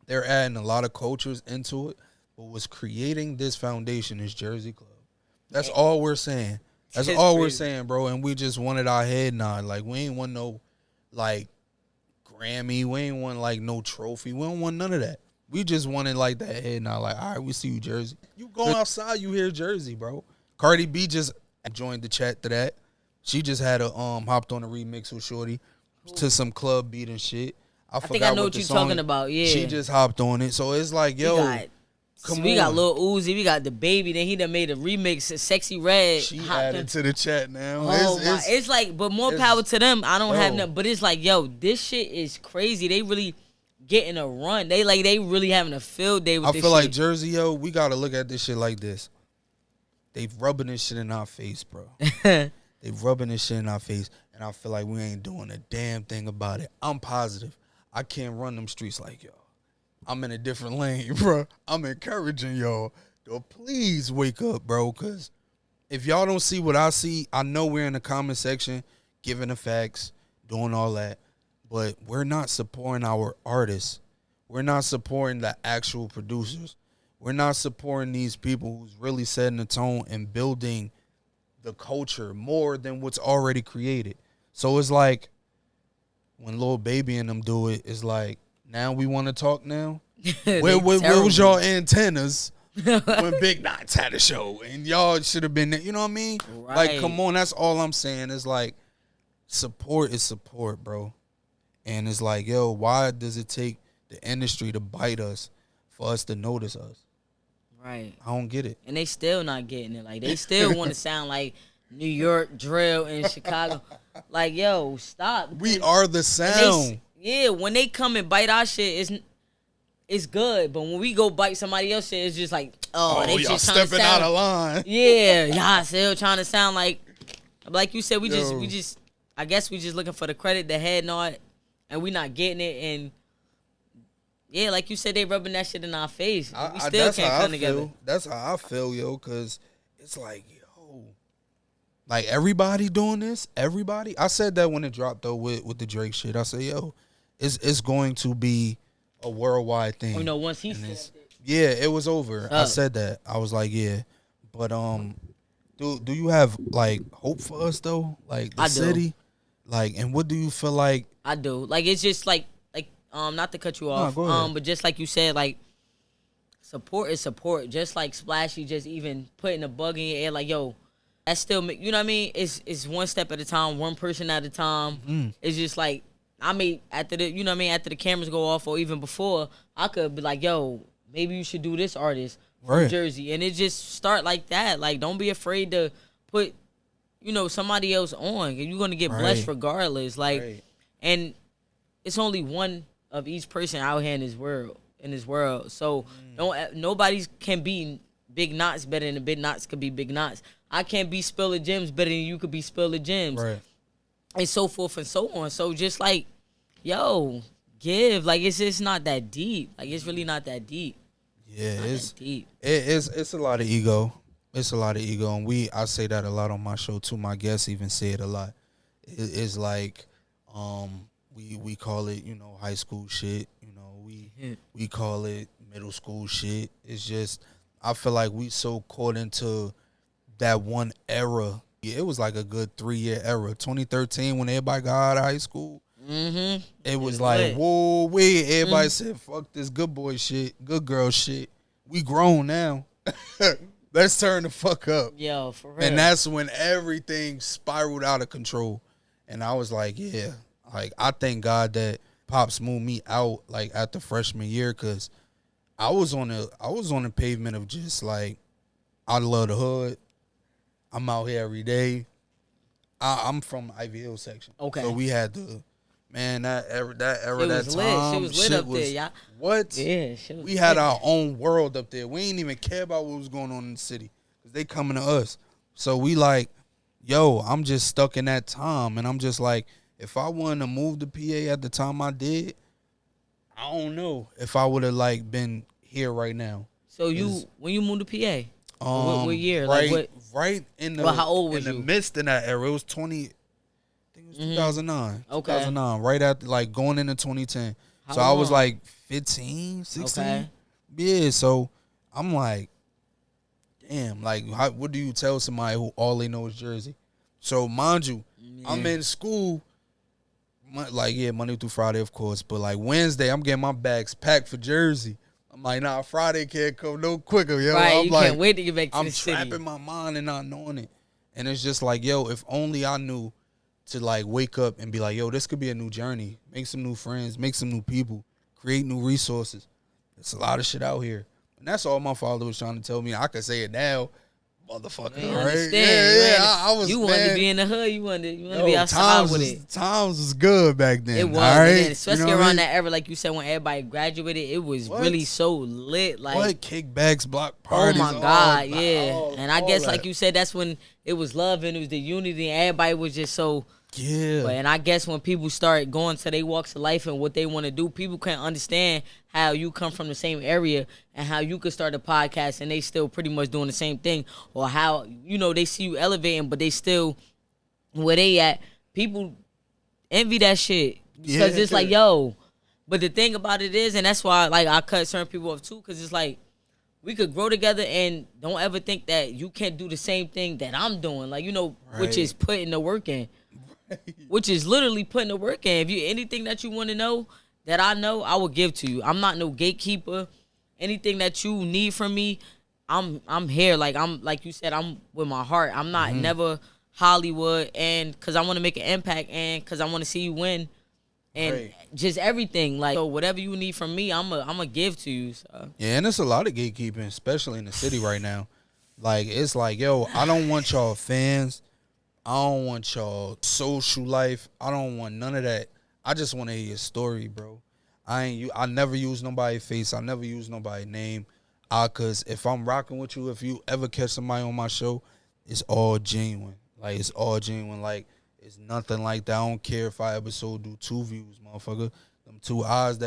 A: They're adding a lot of cultures into it. But what's creating this foundation is Jersey Club. That's all we're saying. That's all we're saying, bro. And we just wanted our head nod. Like, we ain't want no, like, Grammy. We ain't want, like, no trophy. We don't want none of that. We just wanted, like, that head nod. Like, all right, we see you, Jersey. You go outside, you hear Jersey, bro. Cardi B just joined the chat to that. She just had a hopped on a remix with Shorty to some club beat and shit.
B: I think I know what you're talking about. Yeah,
A: she just hopped on it, so it's like, yo,
B: we got Lil Uzi, we got the Baby. Then he done made a remix of Sexy Red.
A: She added to the chat now.
B: It's like, but more power to them. I don't have nothing, but it's like, yo, this shit is crazy. They really getting a run. They really having a field day with this shit. I
A: feel like Jersey, yo, we gotta look at this shit like this. They rubbing this shit in our face, bro. They rubbing this shit in our face, and I feel like we ain't doing a damn thing about it. I'm positive. I can't run them streets like y'all. I'm in a different lane, bro. I'm encouraging y'all to please wake up, bro, because if y'all don't see what I see, I know we're in the comment section giving the facts, doing all that, but we're not supporting our artists. We're not supporting the actual producers. We're not supporting these people who's really setting the tone and building the culture more than what's already created. So it's like when Lil Baby and them do it, it's like, now we want to talk now? where was y'all antennas when Big Knots had a show? And y'all should have been there. You know what I mean? Right. Like, come on. That's all I'm saying. It's like, support is support, bro. And it's like, yo, why does it take the industry to bite us for us to notice us?
B: Right.
A: I don't get it.
B: And they still not getting it. Like, they still want to sound like New York drill in Chicago. Like, yo, stop.
A: We are the sound.
B: When they come and bite our shit, it's good. But when we go bite somebody else's shit, it's just like, they
A: y'all
B: just trying
A: stepping
B: to sound,
A: out of line.
B: Yeah, y'all still trying to sound like you said. We just, I guess we just looking for the credit, the head nod, and we not getting it. And yeah, like you said, they rubbing that shit in our face. We still can't come together.
A: That's how I feel, yo, because it's like, yo, like everybody doing this, everybody. I said that when it dropped though with the Drake shit. I said, yo, it's going to be a worldwide thing.
B: You know, once he said it.
A: Yeah, it was over. I said that. I was like, yeah. But do you have like hope for us though? Like the city? Like, and what do you feel like?
B: I do. Like, it's just like not to cut you off. But just like you said, like, support is support. Just like Splashy just even putting a bug in your ear, like, yo, that's still, you know what I mean? It's one step at a time, one person at a time. It's just like, after the cameras go off or even before, I could be like, yo, maybe you should do this artist from Jersey. And it just start like that. Like, don't be afraid to put, somebody else on. You're going to get blessed regardless. Like, and it's only one of each person out here in this world. So nobody can be Big Knots better than the Big Knots could be Big Knots. I can't be Spill the Gems better than you could be Spill the Gems. Right. And so forth and so on. So just like, yo, give. Like, it's just not that deep. Like, it's really not that deep.
A: Yeah, it's deep. It's a lot of ego. It's a lot of ego, and I say that a lot on my show too. My guests even say it a lot. It's like, we call it, high school shit. We call it middle school shit. It's just, I feel like we so caught into that one era. Yeah, it was like a good 3-year era. 2013 when everybody got out of high school. It was like, whoa, wait. Everybody said, fuck this good boy shit, good girl shit. We grown now. Let's turn the fuck up.
B: Yo, for real.
A: And that's when everything spiraled out of control. And I was like, yeah. Like, I thank God that Pops moved me out, like, after freshman year, because I was on the pavement of just, like, I love the hood. I'm out here every day. I'm from the Ivy Hill section. Okay. So we had the, man, that time.
B: She was lit up there, y'all.
A: What?
B: Yeah,
A: we had our own world up there. We ain't even care about what was going on in the city because they coming to us. So we like, yo, I'm just stuck in that time. And I'm just like, if I wanted to move to PA at the time I did, I don't know if I would have, like, been here right now.
B: So when you moved to PA? What year?
A: Right in the,
B: how old was
A: in the midst of that era. It was 2009. Okay. 2009, right after, like, going into 2010. So I was like 15, 16. Okay. Yeah, so I'm like, damn, like, what do you tell somebody who all they know is Jersey? So mind you, I'm in school, like, Monday through Friday, of course, but like Wednesday, I'm getting my bags packed for Jersey. I'm like, nah, Friday can't come no quicker, yo.
B: Right,
A: I'm
B: you
A: like,
B: can't wait to get back to the city.
A: I'm trapping my mind and not knowing it. And it's just like, yo, if only I knew to like wake up and be like, yo, this could be a new journey. Make some new friends, make some new people, create new resources. There's a lot of shit out here. And that's all my father was trying to tell me. I could say it now. Motherfucker,
B: You
A: right?
B: understand.
A: I was.
B: You wanted to be in the hood. You wanted to be outside
A: times
B: with
A: was,
B: it.
A: Times was good back then.
B: It was,
A: all right?
B: man, especially
A: you know
B: around that era, like you said, when everybody graduated, it was really so lit. Like,
A: what kickbacks, block parties?
B: oh my God, yeah.
A: all
B: and I guess,
A: that.
B: like you said, that's when it was love and it was the unity, and everybody was just so.
A: Yeah.
B: And I guess when people start going to their walks of life and what they want to do, people can't understand how you come from the same area and how you could start a podcast and they still pretty much doing the same thing, or how, you know, they see you elevating, but they still where they at. People envy that shit because it's like, yo. But the thing about it is, and that's why like I cut certain people off too, because it's like we could grow together and don't ever think that you can't do the same thing that I'm doing, like, you know, which is putting the work in. Which is literally putting the work in. If you anything that you want to know that I know, I will give to you. I'm not no gatekeeper. Anything that you need from me, I'm here. Like you said, I'm with my heart. I'm not never Hollywood, and because I want to make an impact, and because I want to see you win, and just everything. Like, so whatever you need from me, I'm a give to you. So.
A: Yeah, and it's a lot of gatekeeping, especially in the city right now. Like, it's like, yo, I don't want y'all fans. I don't want y'all social life. I don't want none of that. I just want to hear your story, bro. I never use nobody's face. I never use nobody's name. Cause if I'm rocking with you, if you ever catch somebody on my show, it's all genuine. Like, it's all genuine. Like, it's nothing like that. I don't care if I episode do 2 views, motherfucker. Them 4 hours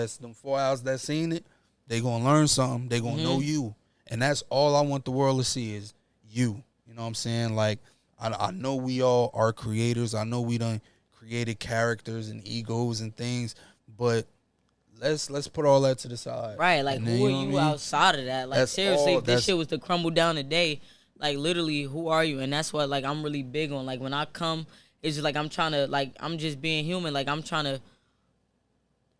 A: that seen it, they gonna learn something. They gonna know you. And that's all I want the world to see is you. You know what I'm saying? Like, I know we all are creators. I know we done created characters and egos and things, but let's put all that to the side.
B: Right, like, who are you outside of that? Like,
A: That's
B: seriously,
A: all,
B: if this shit was to crumble down today, like, literally, who are you? And that's what, like, I'm really big on. Like, when I come, it's just like I'm trying to, like, I'm just being human. Like, I'm trying to,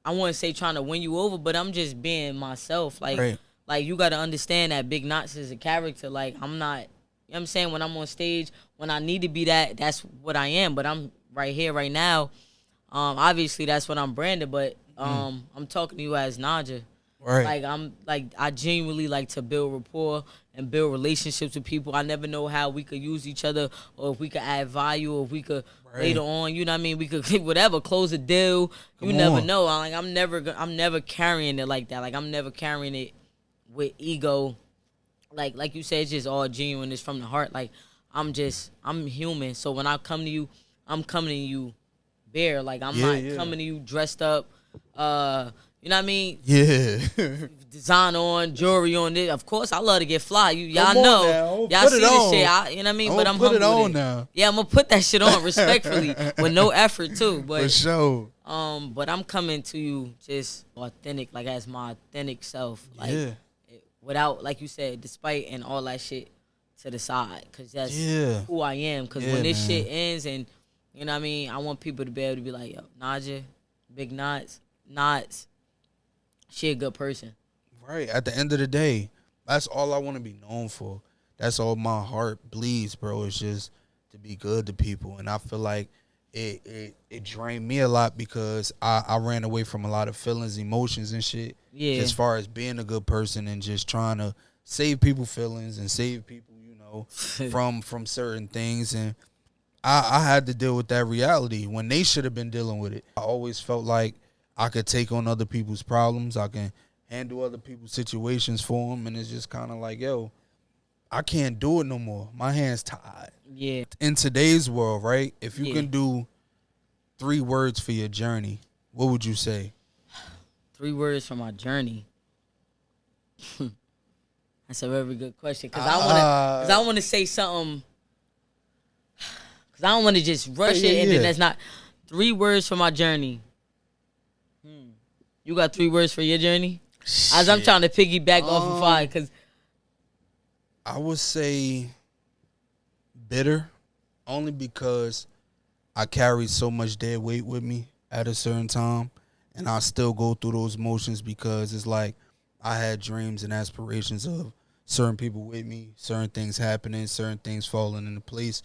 B: I wouldn't say trying to win you over, but I'm just being myself. Like, like, you got to understand that Big Knots is a character. Like, I'm not. You know what I'm saying? When I'm on stage, when I need to be that, that's what I am. But I'm right here, right now. Obviously, that's what I'm branded. But I'm talking to you as Naja.
A: Right.
B: Like, I genuinely like to build rapport and build relationships with people. I never know how we could use each other, or if we could add value, or if we could later on, you know what I mean? We could whatever, close a deal. You never know. I'm never carrying it like that. Like, I'm never carrying it with ego. Like you said, it's just all genuine. It's from the heart. Like, I'm human. So when I come to you, I'm coming to you bare. Like, I'm not coming to you dressed up. You know what I mean?
A: Yeah.
B: Design on, jewelry on. This. Of course, I love to get fly. Y'all know. Y'all see this shit. You know what I mean? But I'm humble with it.
A: Now.
B: Yeah, I'm gonna put that shit on respectfully with no effort too. But
A: for sure.
B: But I'm coming to you just authentic, like as my authentic self. Like, without, like you said, despite and all that shit to the side. Because that's who I am. Because when this shit ends and, you know what I mean, I want people to be able to be like, yo, Naja, Big Knots, she a good person.
A: Right. At the end of the day, that's all I want to be known for. That's all my heart bleeds, bro. It's just to be good to people. And I feel like it drained me a lot because I ran away from a lot of feelings, emotions, and shit. Yeah. As far as being a good person and just trying to save people feelings and save people, you know, from certain things. And I had to deal with that reality when they should have been dealing with it. I always felt like I could take on other people's problems. I can handle other people's situations for them. And it's just kind of like, yo, I can't do it no more. My hands tied. Yeah. In today's world, right? If you can do 3 words for your journey, what would you say?
B: 3 words for my journey. That's a very good question. Because I want to say something. Because I don't want to just rush it and then that's not. 3 words for my journey. You got 3 words for your journey? Shit. As I'm trying to piggyback off of 5, because
A: I would say bitter, only because I carried so much dead weight with me at a certain time, and I still go through those motions because it's like I had dreams and aspirations of certain people with me, certain things happening, certain things falling into place,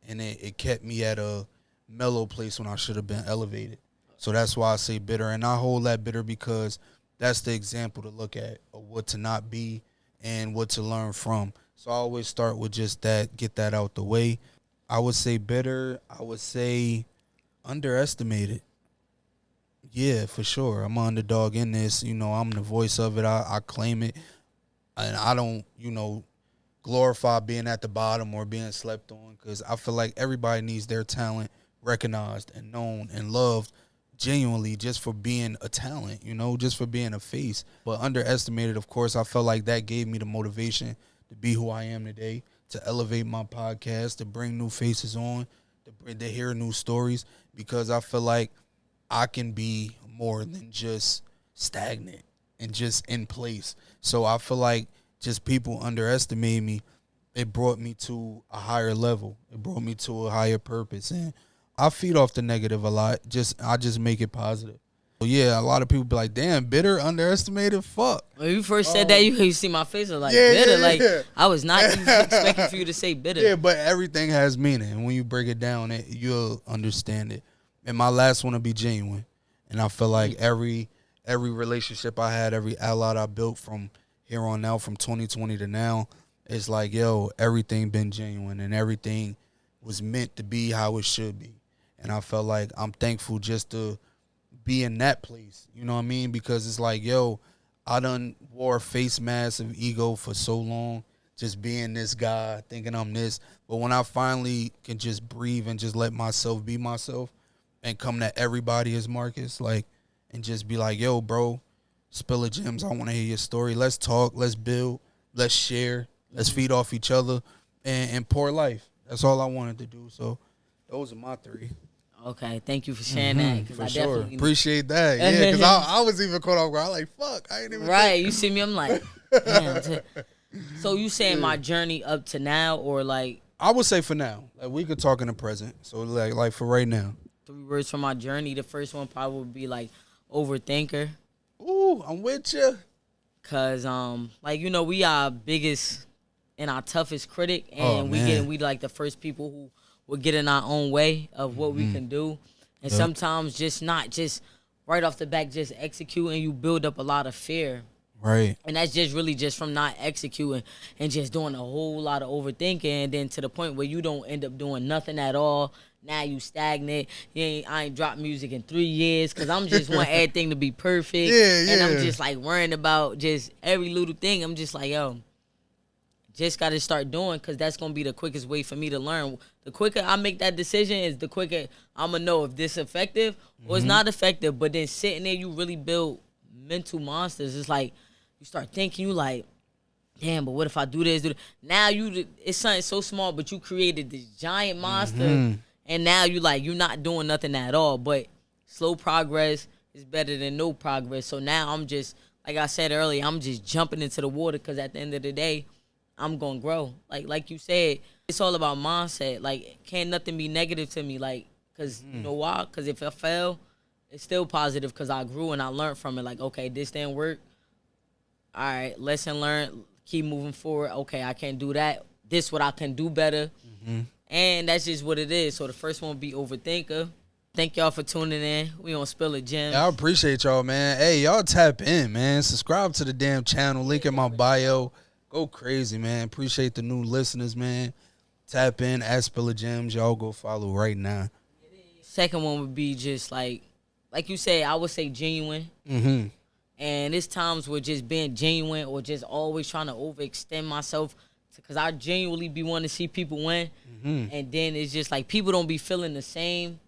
A: and it kept me at a mellow place when I should have been elevated. So that's why I say bitter, and I hold that bitter because that's the example to look at of what to not be and what to learn from. So I always start with just that, get that out the way. I would say bitter. I would say underestimated. Yeah, for sure. I'm an underdog in this. I'm the voice of it. I claim it. And I don't, glorify being at the bottom or being slept on, because I feel like everybody needs their talent recognized and known and loved genuinely just for being a talent, just for being a face. But underestimated, of course, I felt like that gave me the motivation to be who I am today, to elevate my podcast, to bring new faces on, to hear new stories, because I feel like I can be more than just stagnant and just in place. So I feel like just people underestimate me. It brought me to a higher level. It brought me to a higher purpose. And I feed off the negative a lot. I just make it positive. So yeah, a lot of people be like, damn, bitter, underestimated, fuck.
B: When you first said that, you see my face, I was like, bitter.
A: Yeah.
B: I was not even expecting for you to say bitter.
A: Yeah, but everything has meaning. And when you break it down, you'll understand it. And my last one will be genuine. And I feel like every relationship I had, every ally I built from here on out, from 2020 to now, it's like, yo, everything been genuine and everything was meant to be how it should be. And I felt like I'm thankful just to be in that place, you know what I mean? Because it's like, yo, I done wore a face mask of ego for so long, just being this guy, thinking I'm this. But when I finally can just breathe and just let myself be myself and come to everybody as Marcus, and just be like, yo, bro, spill the gems. I want to hear your story. Let's talk. Let's build. Let's share. Let's feed off each other and pour life. That's all I wanted to do. So those are my three.
B: Okay, thank you for sharing that.
A: For sure. Appreciate that. Yeah, because I was even caught off guard. I was like, fuck, I ain't even
B: Right, you see me, I'm like, damn. So you saying my journey up to now, or like?
A: I would say for now. We could talk in the present. So like for right now.
B: 3 words from my journey. The first one probably would be like overthinker.
A: Ooh, I'm with you.
B: Cause we our biggest and our toughest critic, and we like the first people who will get in our own way of what we can do, and sometimes just not just right off the back just executing. You build up a lot of fear,
A: right?
B: And that's just really just from not executing and just doing a whole lot of overthinking, and then to the point where you don't end up doing nothing at all. Now you stagnant. I ain't dropped music in 3 years because I'm just want everything to be perfect. And I'm just like worrying about just every little thing. I'm just like, yo, just got to start doing, because that's going to be the quickest way for me to learn. The quicker I make that decision is the quicker I'm going to know if this is effective or it's not effective. But then sitting there, you really build mental monsters. It's like you start thinking, you like, damn, but what if I do this? Now it's something so small, but you created this giant monster. And now you're not doing nothing at all. But slow progress is better than no progress. So now I'm just, like I said earlier, I'm just jumping into the water, because at the end of the day, I'm going to grow. Like you said, it's all about mindset. Like, can't nothing be negative to me. Because you know why? Because if I fail, it's still positive, because I grew and I learned from it. Like, okay, this didn't work. All right, lesson learned. Keep moving forward. Okay, I can't do that. This what I can do better. And that's just what it is. So the first one will be overthinker. Thank y'all for tuning in. We on Spill the Gems.
A: Yeah, I appreciate y'all, man. Hey, y'all tap in, man. Subscribe to the damn channel. Link in my bio. Go crazy, man. Appreciate the new listeners, man. Tap in at Spill the Gems. Y'all go follow right now.
B: Second one would be just like you said, I would say genuine. And it's times where just being genuine or just always trying to overextend myself, because I genuinely be wanting to see people win. And then it's just like people don't be feeling the same.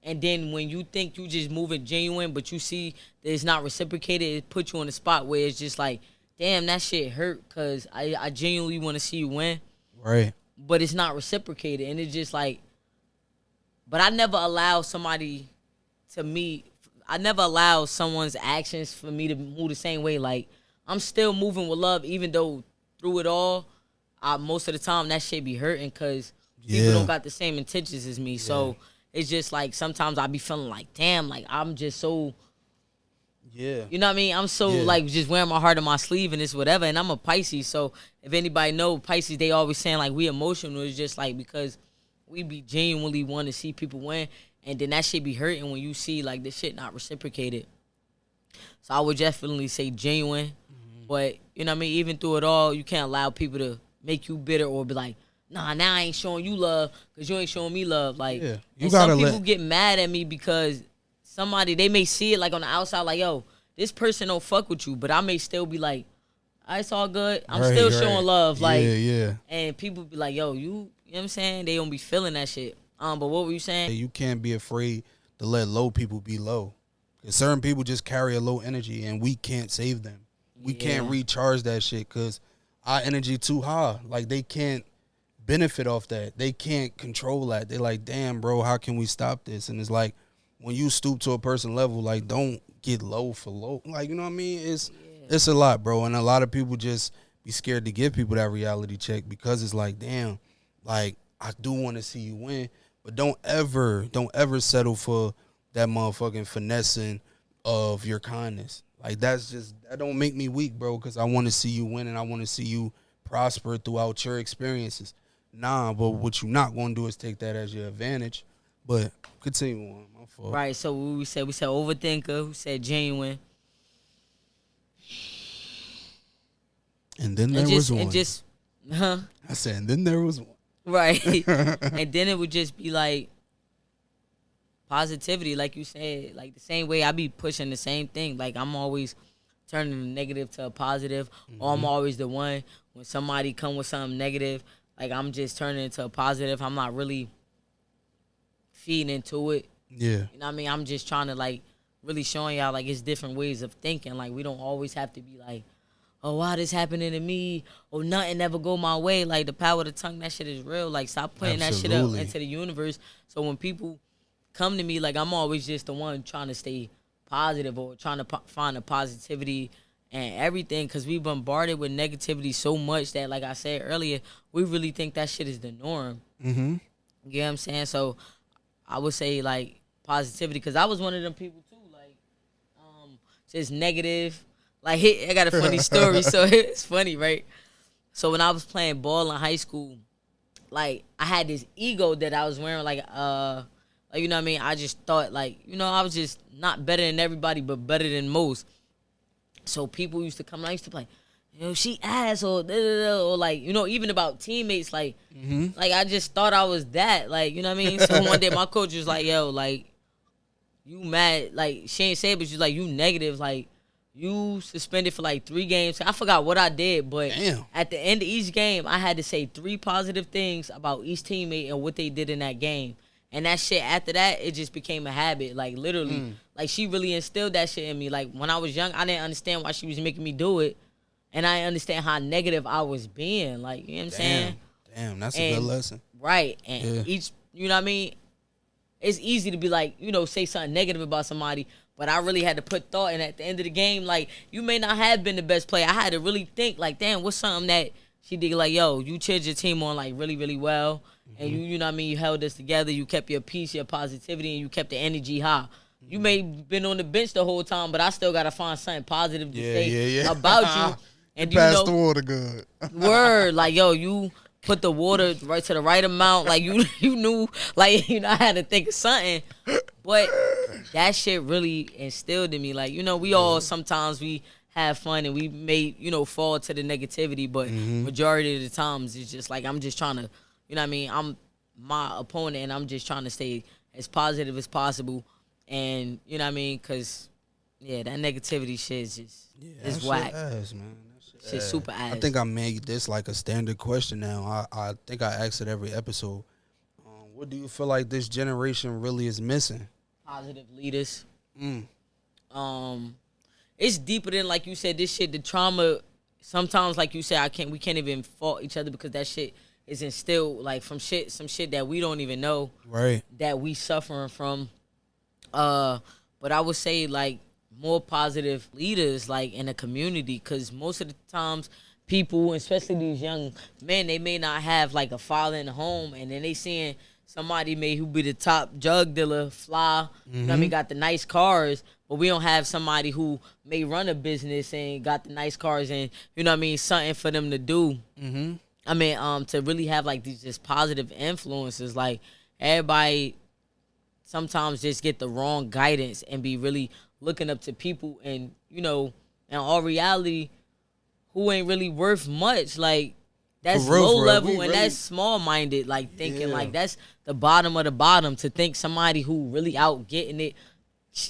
B: And then when you think you just moving genuine, but you see that it's not reciprocated, it puts you on a spot where it's just like, damn, that shit hurt, because I genuinely want to see you win.
A: Right.
B: But it's not reciprocated. And it's just like, but I never allow somebody I never allow someone's actions for me to move the same way. Like, I'm still moving with love, even though through it all, most of the time that shit be hurting, because people don't got the same intentions as me. So it's just like sometimes I be feeling like, damn, like I'm just so, you know what I mean? I'm so like just wearing my heart on my sleeve and it's whatever. And I'm a Pisces, so if anybody know Pisces, they always saying like we emotional. It's just like because we be genuinely want to see people win, and then that shit be hurting when you see like this shit not reciprocated. So I would definitely say genuine, but you know what I mean. Even through it all, you can't allow people to make you bitter or be like, nah, now I ain't showing you love because you ain't showing me love. Like,
A: Yeah,
B: and some people get mad at me because somebody, they may see it like on the outside, like, yo, this person don't fuck with you, but I may still be like, it's all good. I'm still showing love. Like,
A: yeah.
B: And people be like, yo, you know what I'm saying? They don't be feeling that shit. But what were you saying?
A: You can't be afraid to let low people be low. Because certain people just carry a low energy, and we can't save them. We can't recharge that shit because our energy too high. Like, they can't benefit off that. They can't control that. They're like, damn, bro, how can we stop this? And it's like, when you stoop to a person level, like, don't get low for low. Like, you know what I mean? It's a lot, bro. And a lot of people just be scared to give people that reality check because it's like, damn, like, I do want to see you win. But don't ever settle for that motherfucking finessing of your kindness. Like, that don't make me weak, bro, because I want to see you win and I want to see you prosper throughout your experiences. Nah, but what you not going to do is take that as your advantage. But continue on, my fault.
B: Right, so we said overthinker, we said genuine.
A: And then there was one.
B: I
A: said, and then there was one.
B: Right. And then it would just be like positivity, like you said, like the same way I be pushing the same thing. Like, I'm always turning a negative to a positive, or I'm always the one when somebody come with something negative, like, I'm just turning it to a positive. I'm not really feeding into it.
A: Yeah.
B: You know what I mean? I'm just trying to, like, really showing y'all, like, it's different ways of thinking. Like, we don't always have to be like, oh, why this happening to me? Or nothing ever go my way. Like, the power of the tongue, that shit is real. Like, stop putting that shit up into the universe. So when people come to me, like, I'm always just the one trying to stay positive or trying to find the positivity and everything, because we bombarded with negativity so much that, like I said earlier, we really think that shit is the norm.
A: Mm-hmm.
B: You know what I'm saying? So I would say, like, positivity, because I was one of them people too, like, just negative. Like, I got a funny story, so it's funny, right? So when I was playing ball in high school, like, I had this ego that I was wearing, like, you know what I mean? I just thought, like, you know, I was just not better than everybody, but better than most. So people used to come, and I used to be like, yo, she ass, or or like, you know, even about teammates, like, like, I just thought I was that, like, you know what I mean? So one day my coach was like, yo, like, you mad, like, she ain't say it, but she's like, you negative, like, you suspended for like 3 games. I forgot what I did, but at the end of each game, I had to say 3 positive things about each teammate and what they did in that game. And that shit, after that, it just became a habit. Like, literally, like, she really instilled that shit in me. Like, when I was young, I didn't understand why she was making me do it. And I didn't understand how negative I was being. Like, you know what I'm saying?
A: Damn, that's a good lesson.
B: Right. And each, you know what I mean? It's easy to be like, you know, say something negative about somebody, but I really had to put thought in. At the end of the game, like, you may not have been the best player. I had to really think, like, damn, what's something that she did? Like, yo, you cheered your team on, like, really, really well. And you know what I mean? You held us together. You kept your peace, your positivity, and you kept the energy high. You may have been on the bench the whole time, but I still got to find something positive to say about you. And
A: you passed the water good.
B: Word. Like, yo, you put the water right to the right amount. Like, you knew, like, you know, I had to think of something. But that shit really instilled in me. Like, you know, we all sometimes we have fun and we may, you know, fall to the negativity. But majority of the times it's just like, I'm just trying to, you know what I mean? I'm my opponent and I'm just trying to stay as positive as possible. And, you know what I mean? Because, yeah, that negativity shit is just, it's whack.
A: Ass, man.
B: Shit super ass.
A: I think I made this like a standard question now. I think I ask it every episode. What do you feel like this generation really is missing?
B: Positive leaders. It's deeper than, like you said, this shit, the trauma. Sometimes, like you said, we can't even fault each other because that shit is instilled, like, from some shit that we don't even know.
A: Right.
B: That we suffering from. But I would say, like, more positive leaders, like, in the community, because most of the times people, especially these young men, they may not have, like, a father in the home, and then they seeing somebody who be the top drug dealer, fly, you know what I mean, got the nice cars, but we don't have somebody who may run a business and got the nice cars and, you know what I mean, something for them to do. I mean, to really have like these just positive influences, like everybody sometimes just get the wrong guidance and be really looking up to people, and in all reality, who ain't really worth much. Like that's
A: For real,
B: low
A: for real.
B: level,
A: We
B: and
A: really-
B: that's small minded. Like thinking
A: Yeah.
B: like that's the bottom of the bottom. To think somebody who really out getting it.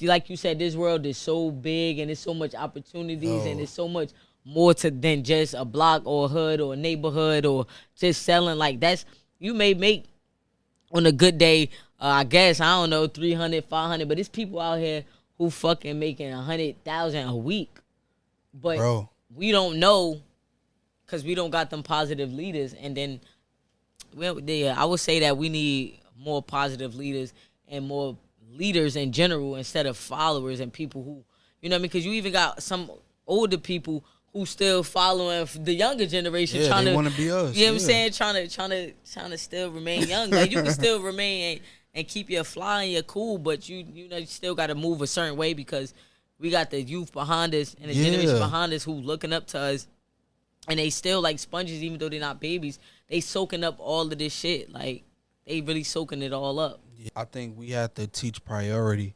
B: Like you said, this world is so big and there's so much opportunities and there's so much more to than just a block or a hood or a neighborhood or just selling. Like that's you may make on a good day, I guess, I don't know, 300, 500, but it's people out here who fucking making 100,000 a week. But
A: Bro.
B: we don't know because we don't got them positive leaders. And then, well, yeah, I would say that we need more positive leaders and more leaders in general instead of followers and people who, you know what I mean? Because you even got some older people who still following the younger generation,
A: Yeah,
B: trying
A: they
B: to
A: wanna be us,
B: You know what I'm
A: yeah.
B: saying? Trying to still remain young. Like you can still remain and keep your fly and your cool, but you still got to move a certain way because we got the youth behind us and the generation
A: Yeah.
B: behind us who looking up to us, and they still like sponges, even though they're not babies. They soaking up all of this shit. Like they really soaking it all up.
A: Yeah, I think we have to teach priority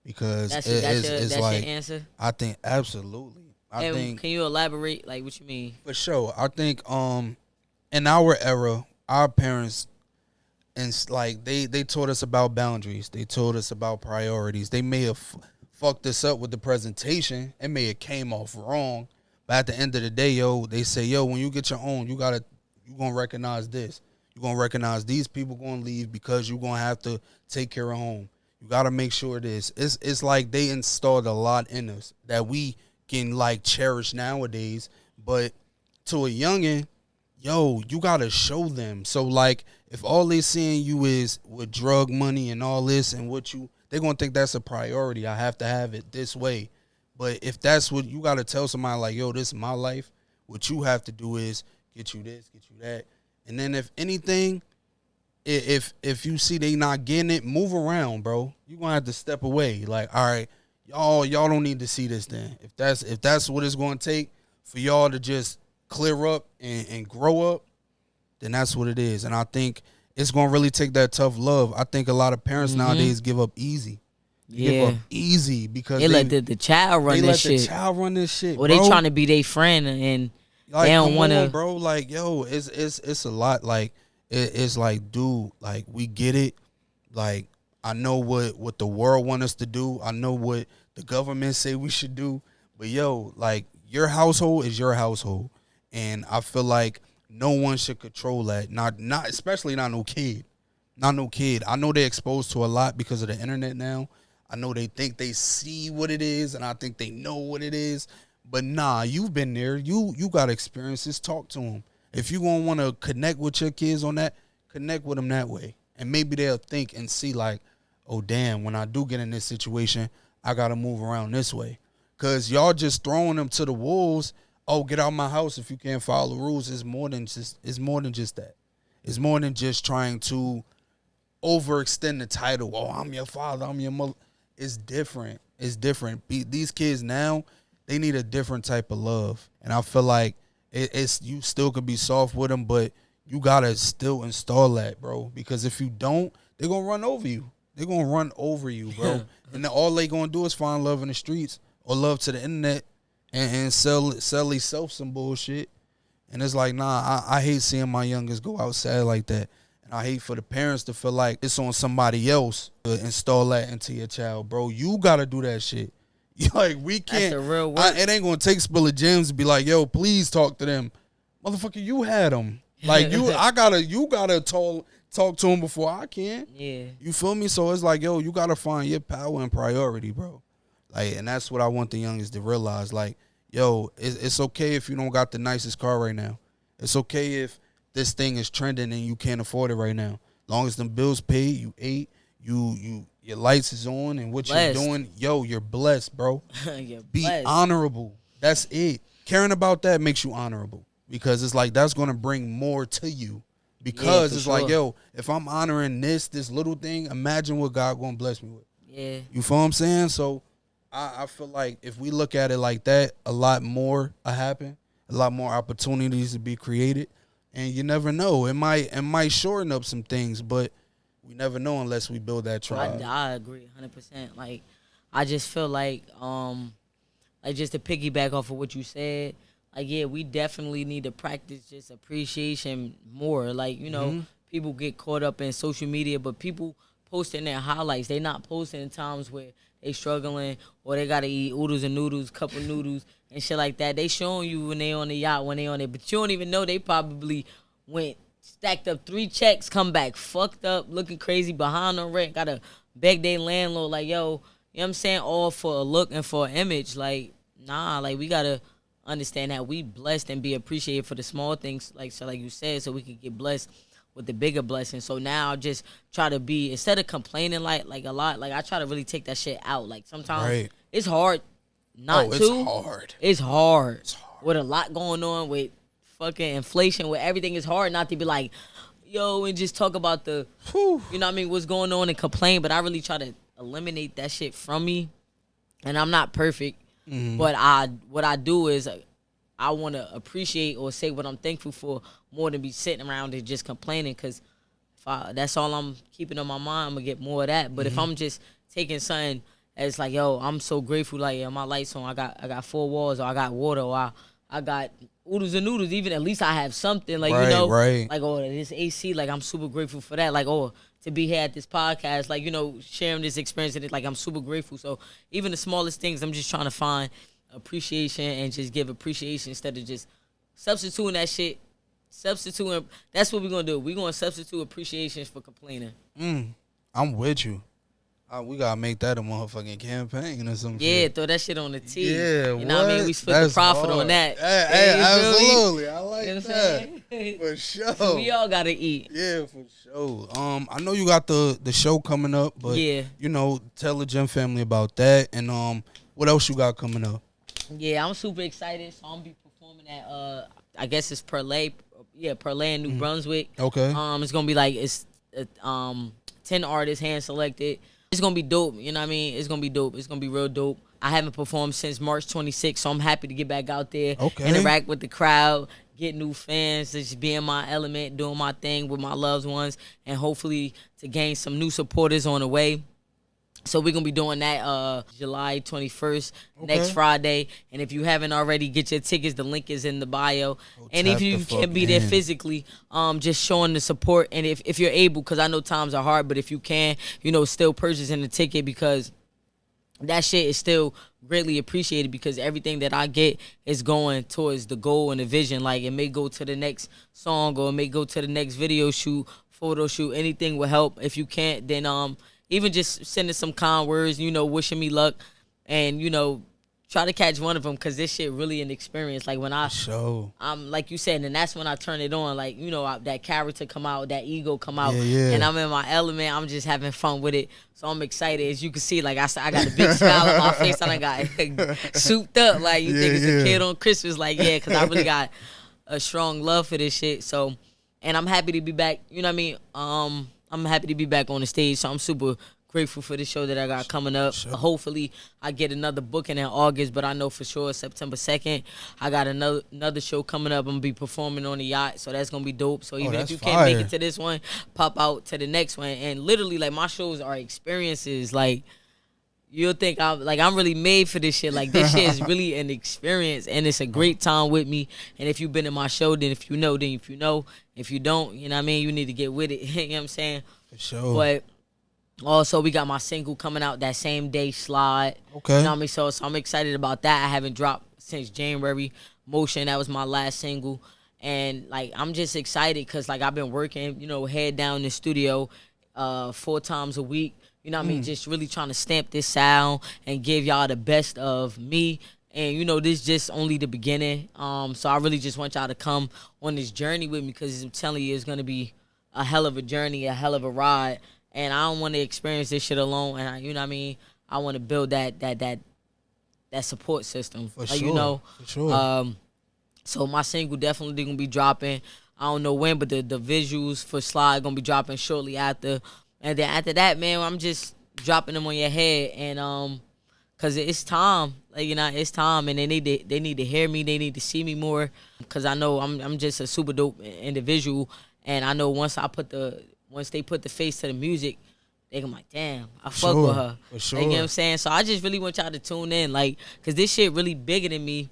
A: because
B: That's
A: it's like
B: your answer.
A: I think absolutely. I
B: And
A: think
B: can you elaborate? Like what you mean?
A: for sure. I think in our era, our parents like they taught us about boundaries. They taught us about priorities. They may have fucked us up with the presentation. It may have came off wrong, but at the end of the day, they say, when you get your own, you gonna recognize this. You're gonna recognize these people gonna leave because you're gonna have to take care of home. You gotta make sure this. It's like they installed a lot in us that we can like cherish nowadays. But to a youngin', you gotta show them. So like if all they seeing you is with drug money and all this and they're gonna think that's a priority. I have to have it this way. But if that's what you gotta tell somebody like, this is my life, what you have to do is get you this, get you that. And then if anything, if you see they not getting it, move around, bro. You gonna have to step away. Like, all right, y'all don't need to see this then. If that's what it's gonna take for y'all to just clear up and grow up, then that's what it is. And I think it's gonna really take that tough love. I think a lot of parents nowadays give up easy. Give up easy because
B: they let the child run this shit.
A: They let the child run this shit.
B: Or
A: bro.
B: they trying to be their friend and
A: Like,
B: they don't
A: come
B: want
A: on,
B: to.
A: bro. Like, it's a lot. Like, it's like, dude, like, we get it. Like, I know what the world want us to do. I know what the government say we should do. But like, your household is your household, and I feel like no one should control that. Not especially not no kid. Not no kid. I know they're exposed to a lot because of the internet now. I know they think they see what it is, and I think they know what it is. But nah, you've been there. You got experiences. Talk to them. If you gonna want to connect with your kids on that, connect with them that way, and maybe they'll think and see like, oh damn, when I do get in this situation, I gotta move around this way. Cause y'all just throwing them to the wolves. Oh, get out of my house if you can't follow the rules. It's more than just that. It's more than just trying to overextend the title. Oh, I'm your father. I'm your mother. It's different. It's different. These kids now, they need a different type of love, and I feel like it's you still could be soft with them, but you gotta still install that, bro. Because if you don't, they're gonna run over you. They're gonna run over you, bro. And then all they gonna do is find love in the streets or love to the internet and sell themselves some bullshit. And it's like, nah, I hate seeing my youngest go outside like that. And I hate for the parents to feel like it's on somebody else to install that into your child, bro. You gotta do that shit. Like, we can't.
B: That's the real work.
A: It ain't gonna take Spill of Gems to be like, please talk to them, motherfucker. You had them. Like, you gotta talk to them before I can.
B: Yeah.
A: You feel me? So it's like, you gotta find your power and priority, bro. Like, and that's what I want the youngest to realize. Like, it's okay if you don't got the nicest car right now. It's okay if this thing is trending and you can't afford it right now. Long as them bills paid, you ate, your lights is on, and what
B: Blessed.
A: you're doing, you're blessed, bro.
B: You're
A: Be
B: blessed.
A: honorable. That's it. Caring about that makes you honorable because it's like that's gonna bring more to you. Because
B: for
A: it's like,
B: sure.
A: if I'm honoring this little thing, imagine what God gonna bless me with.
B: Yeah.
A: You feel what I'm saying? So I feel like if we look at it like that, a lot more will happen, a lot more opportunities to be created, and you never know. It might shorten up some things, but we never know unless we build that tribe.
B: I agree 100%. Like, I just feel like just to piggyback off of what you said, like, yeah, we definitely need to practice just appreciation more. Like, you know, people get caught up in social media, but people posting their highlights. They not posting in times where they struggling or they got to eat oodles and noodles, cup of noodles and shit like that. They showing you when they on the yacht, when they on it, but you don't even know they probably went, stacked up 3 checks, come back fucked up, looking crazy, behind on rent, got to beg their landlord, like, yo, you know what I'm saying, all for a look and for an image. Like, nah, like, we got to understand that we blessed and be appreciated for the small things, like you said, so we can get blessed with the bigger blessings. So now I just try to be, instead of complaining like a lot, like I try to really take that shit out. Like sometimes it's hard not
A: it's
B: to.
A: hard.
B: It's hard. It's hard. With a lot going on with fucking inflation, with everything, it's hard not to be like, yo, and just talk about the, you know what I mean, what's going on and complain. But I really try to eliminate that shit from me. And I'm not perfect. But what I do is I want to appreciate or say what I'm thankful for more than be sitting around and just complaining, because that's all I'm keeping on my mind, I'm going to get more of that. But if I'm just taking something as like, yo, I'm so grateful, like, yeah, my lights on, I got 4 walls, or I got water, or I got oodles and noodles, even at least I have something, like, you know, like, oh, this AC, like, I'm super grateful for that, like, oh, to be here at this podcast, like, you know, sharing this experience, and like, I'm super grateful. So even the smallest things, I'm just trying to find appreciation and just give appreciation instead of just substituting that shit. That's what we're gonna do. We're gonna substitute appreciation for complaining.
A: I'm with you. We gotta make that a motherfucking campaign or something.
B: Yeah, throw that shit on the tee.
A: Yeah,
B: you know what I mean? We split the profit on that.
A: Hey, absolutely. I like that. For sure.
B: We all gotta eat.
A: Yeah, for sure. I know you got the show coming up, but you know, tell the Gem family about that, and what else you got coming up?
B: Yeah, I'm super excited. So I'm gonna be performing at I guess it's Perlay in New Brunswick.
A: Okay.
B: It's gonna be like 10 artists hand selected. It's gonna be dope. You know what I mean? It's gonna be dope. It's gonna be real dope. I haven't performed since March 26th, so I'm happy to get back out there, interact with the crowd, get new fans, just be in my element, doing my thing with my loved ones, and hopefully to gain some new supporters on the way. So we're going to be doing that July 21st, next Friday. And if you haven't already, get your tickets. The link is in the bio. And if you can't be there physically, just showing the support. And if you're able, because I know times are hard, but if you can, you know, still purchasing the ticket, because that shit is still greatly appreciated, because everything that I get is going towards the goal and the vision. Like, it may go to the next song, or it may go to the next video shoot, photo shoot. Anything will help. If you can't, then even just sending some kind words, you know, wishing me luck, and, you know, try to catch one of them, because this shit really an experience. Like, when I'm like you said, and that's when I turn it on. Like, you know, that character come out, that ego come out, and I'm in my element. I'm just having fun with it. So I'm excited. As you can see, like, I got a big smile on my face, and I got souped up. Like, you think it's a kid on Christmas. Like, yeah, because I really got a strong love for this shit. So, and I'm happy to be back. You know what I mean? I'm happy to be back on the stage, so I'm super grateful for the show that I got coming up. Hopefully, I get another booking in August, but I know for sure September 2nd, I got another show coming up. I'm going to be performing on the yacht, so that's going to be dope. So even if you can't make it to this one, pop out to the next one. And literally, like, my shows are experiences. Like, you'll think I'm really made for this shit. Like, this shit is really an experience, and it's a great time with me. And if you've been in my show, then if you know, then if you know. If you don't, you know what I mean, you need to get with it. You know what I'm saying?
A: For sure.
B: But also, we got my single coming out that same day, Slide.
A: Okay.
B: You know what I mean? So I'm excited about that. I haven't dropped since January. Motion, that was my last single. And, like, I'm just excited because, like, I've been working, you know, head down in the studio 4 times a week. You know what I mean? Just really trying to stamp this sound and give y'all the best of me. And, you know, this is just only the beginning. So I really just want y'all to come on this journey with me, because I'm telling you, it's going to be a hell of a journey, a hell of a ride. And I don't want to experience this shit alone. And, you know what I mean? I want to build that support system.
A: For sure.
B: You know?
A: For sure.
B: So my single definitely going to be dropping. I don't know when, but the visuals for Slide going to be dropping shortly after. And then after that, man, I'm just dropping them on your head. And, because it's time. Like, you know, it's time, and they need to hear me. They need to see me more, cause I know I'm just a super dope individual, and I know once they put the face to the music, they gonna be like, damn, I fuck with her.
A: For sure.
B: Like, you know what I'm saying? So I just really want y'all to tune in, like, cause this shit really bigger than me.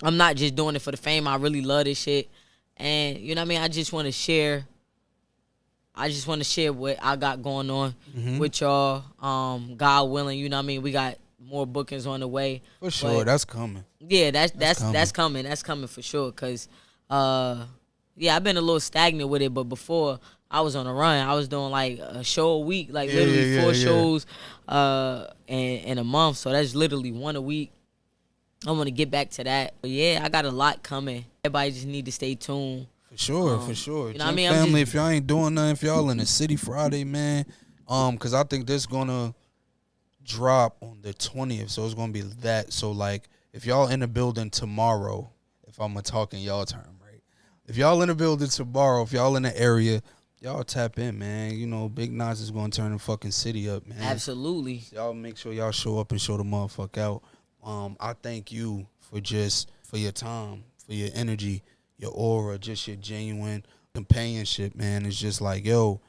B: I'm not just doing it for the fame. I really love this shit, and you know what I mean. I just want to share what I got going on with y'all. God willing, you know what I mean. We got more bookings on the way.
A: For sure, that's coming.
B: Yeah, that's coming. That's coming for sure. Cause, I've been a little stagnant with it, but before I was on a run. I was doing like a show a week, like literally 4 shows, in a month. So that's literally 1 a week. I want to get back to that. But yeah, I got a lot coming. Everybody just need to stay tuned.
A: For sure, for sure.
B: You know what I mean?
A: Family, if y'all ain't doing nothing, if y'all in the city Friday, man, because I think this gonna drop on the 20th, so it's gonna be that. So like, if y'all in the building tomorrow, if I'm talking y'all term, right? If y'all in the building tomorrow, if y'all in the area, y'all tap in, man. You know, Big Kn0t is gonna turn the fucking city up, man.
B: Absolutely.
A: So y'all make sure y'all show up and show the motherfucker out. I thank you for your time, for your energy, your aura, just your genuine companionship, man. It's just like, yo,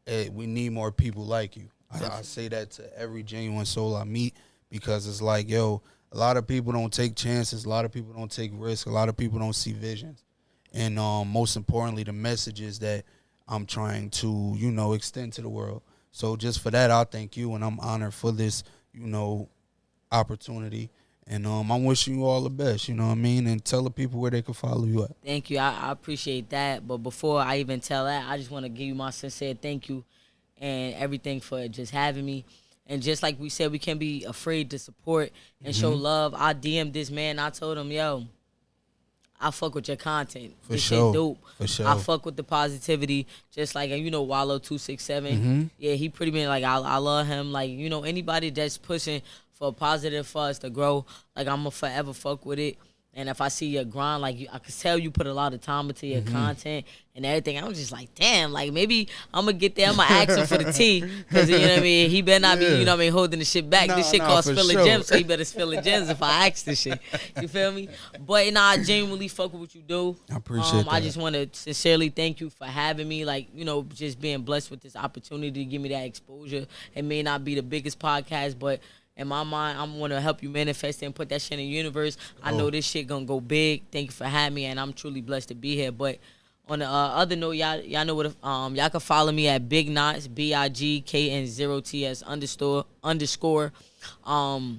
A: we need more people like you. I say that to every genuine soul I meet, because it's like, yo, a lot of people don't take chances. A lot of people don't take risks. A lot of people don't see visions. And most importantly, the messages that I'm trying to, you know, extend to the world. So just for that, I thank you, and I'm honored for this, you know, opportunity. And I'm wishing you all the best, you know what I mean? And tell the people where they can follow you at.
B: Thank you. I appreciate that. But before I even tell that, I just want to give you my sincere thank you and everything for just having me. And just like we said, we can't be afraid to support and show love. I DM'd this man. I told him, yo, I fuck with your content. This shit dope.
A: For sure.
B: I fuck with the positivity. Just like, you know, Wallow267. Yeah, he pretty much, like, I love him. Like, you know, anybody that's pushing for positive for us to grow, like, I'm going to forever fuck with it. And if I see your grind, like, I can tell you put a lot of time into your content and everything. I'm just like, damn, like, maybe I'm going to get there. I'm going to ask him for the tea. Because, you know what I mean? He better not be, you know what I mean, holding the shit back. This shit called spilling gems, so he better spill the gems if I ask this shit. You feel me? But, I genuinely fuck with what you do.
A: I appreciate that.
B: I just want to sincerely thank you for having me. Like, you know, just being blessed with this opportunity to give me that exposure. It may not be the biggest podcast, but in my mind, I'm going to help you manifest it and put that shit in the universe. I know this shit going to go big. Thank you for having me, and I'm truly blessed to be here. But on the other note, y'all know what, y'all can follow me at Big Kn0t, BIGKN0TS __.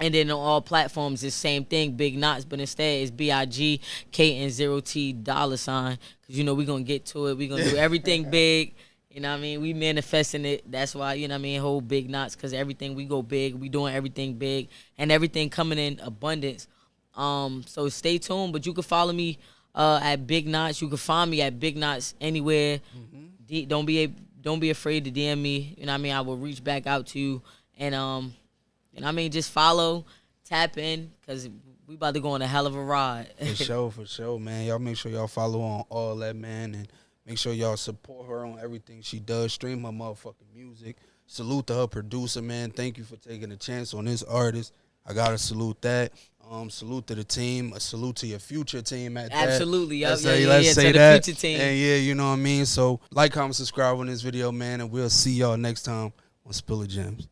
B: And then on all platforms, it's the same thing, Big Kn0t, but instead it's BIGKN0T $. Because, you know, we're going to get to it. We're going to do everything big. You know what I mean? We manifesting it. That's why, you know what I mean, whole Big Kn0ts, because everything we go big. We doing everything big. And everything coming in abundance. So stay tuned. But you can follow me at Big Kn0ts. You can find me at Big Kn0ts anywhere. Don't be afraid to DM me. You know what I mean? I will reach back out to you. And, you know what I mean? Just follow, tap in, because we about to go on a hell of a ride.
A: For sure, man. Y'all make sure y'all follow on all that, man. And make sure y'all support her on everything she does. Stream her motherfucking music. Salute to her producer, man. Thank you for taking a chance on this artist. I gotta salute that. Salute to the team. A salute to your future team at that.
B: Absolutely.
A: Let's
B: say
A: that.
B: The future team.
A: And yeah, you know what I mean? So like, comment, subscribe on this video, man. And we'll see y'all next time on Spill the Gems.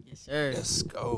B: Yes, sir.
A: Let's go.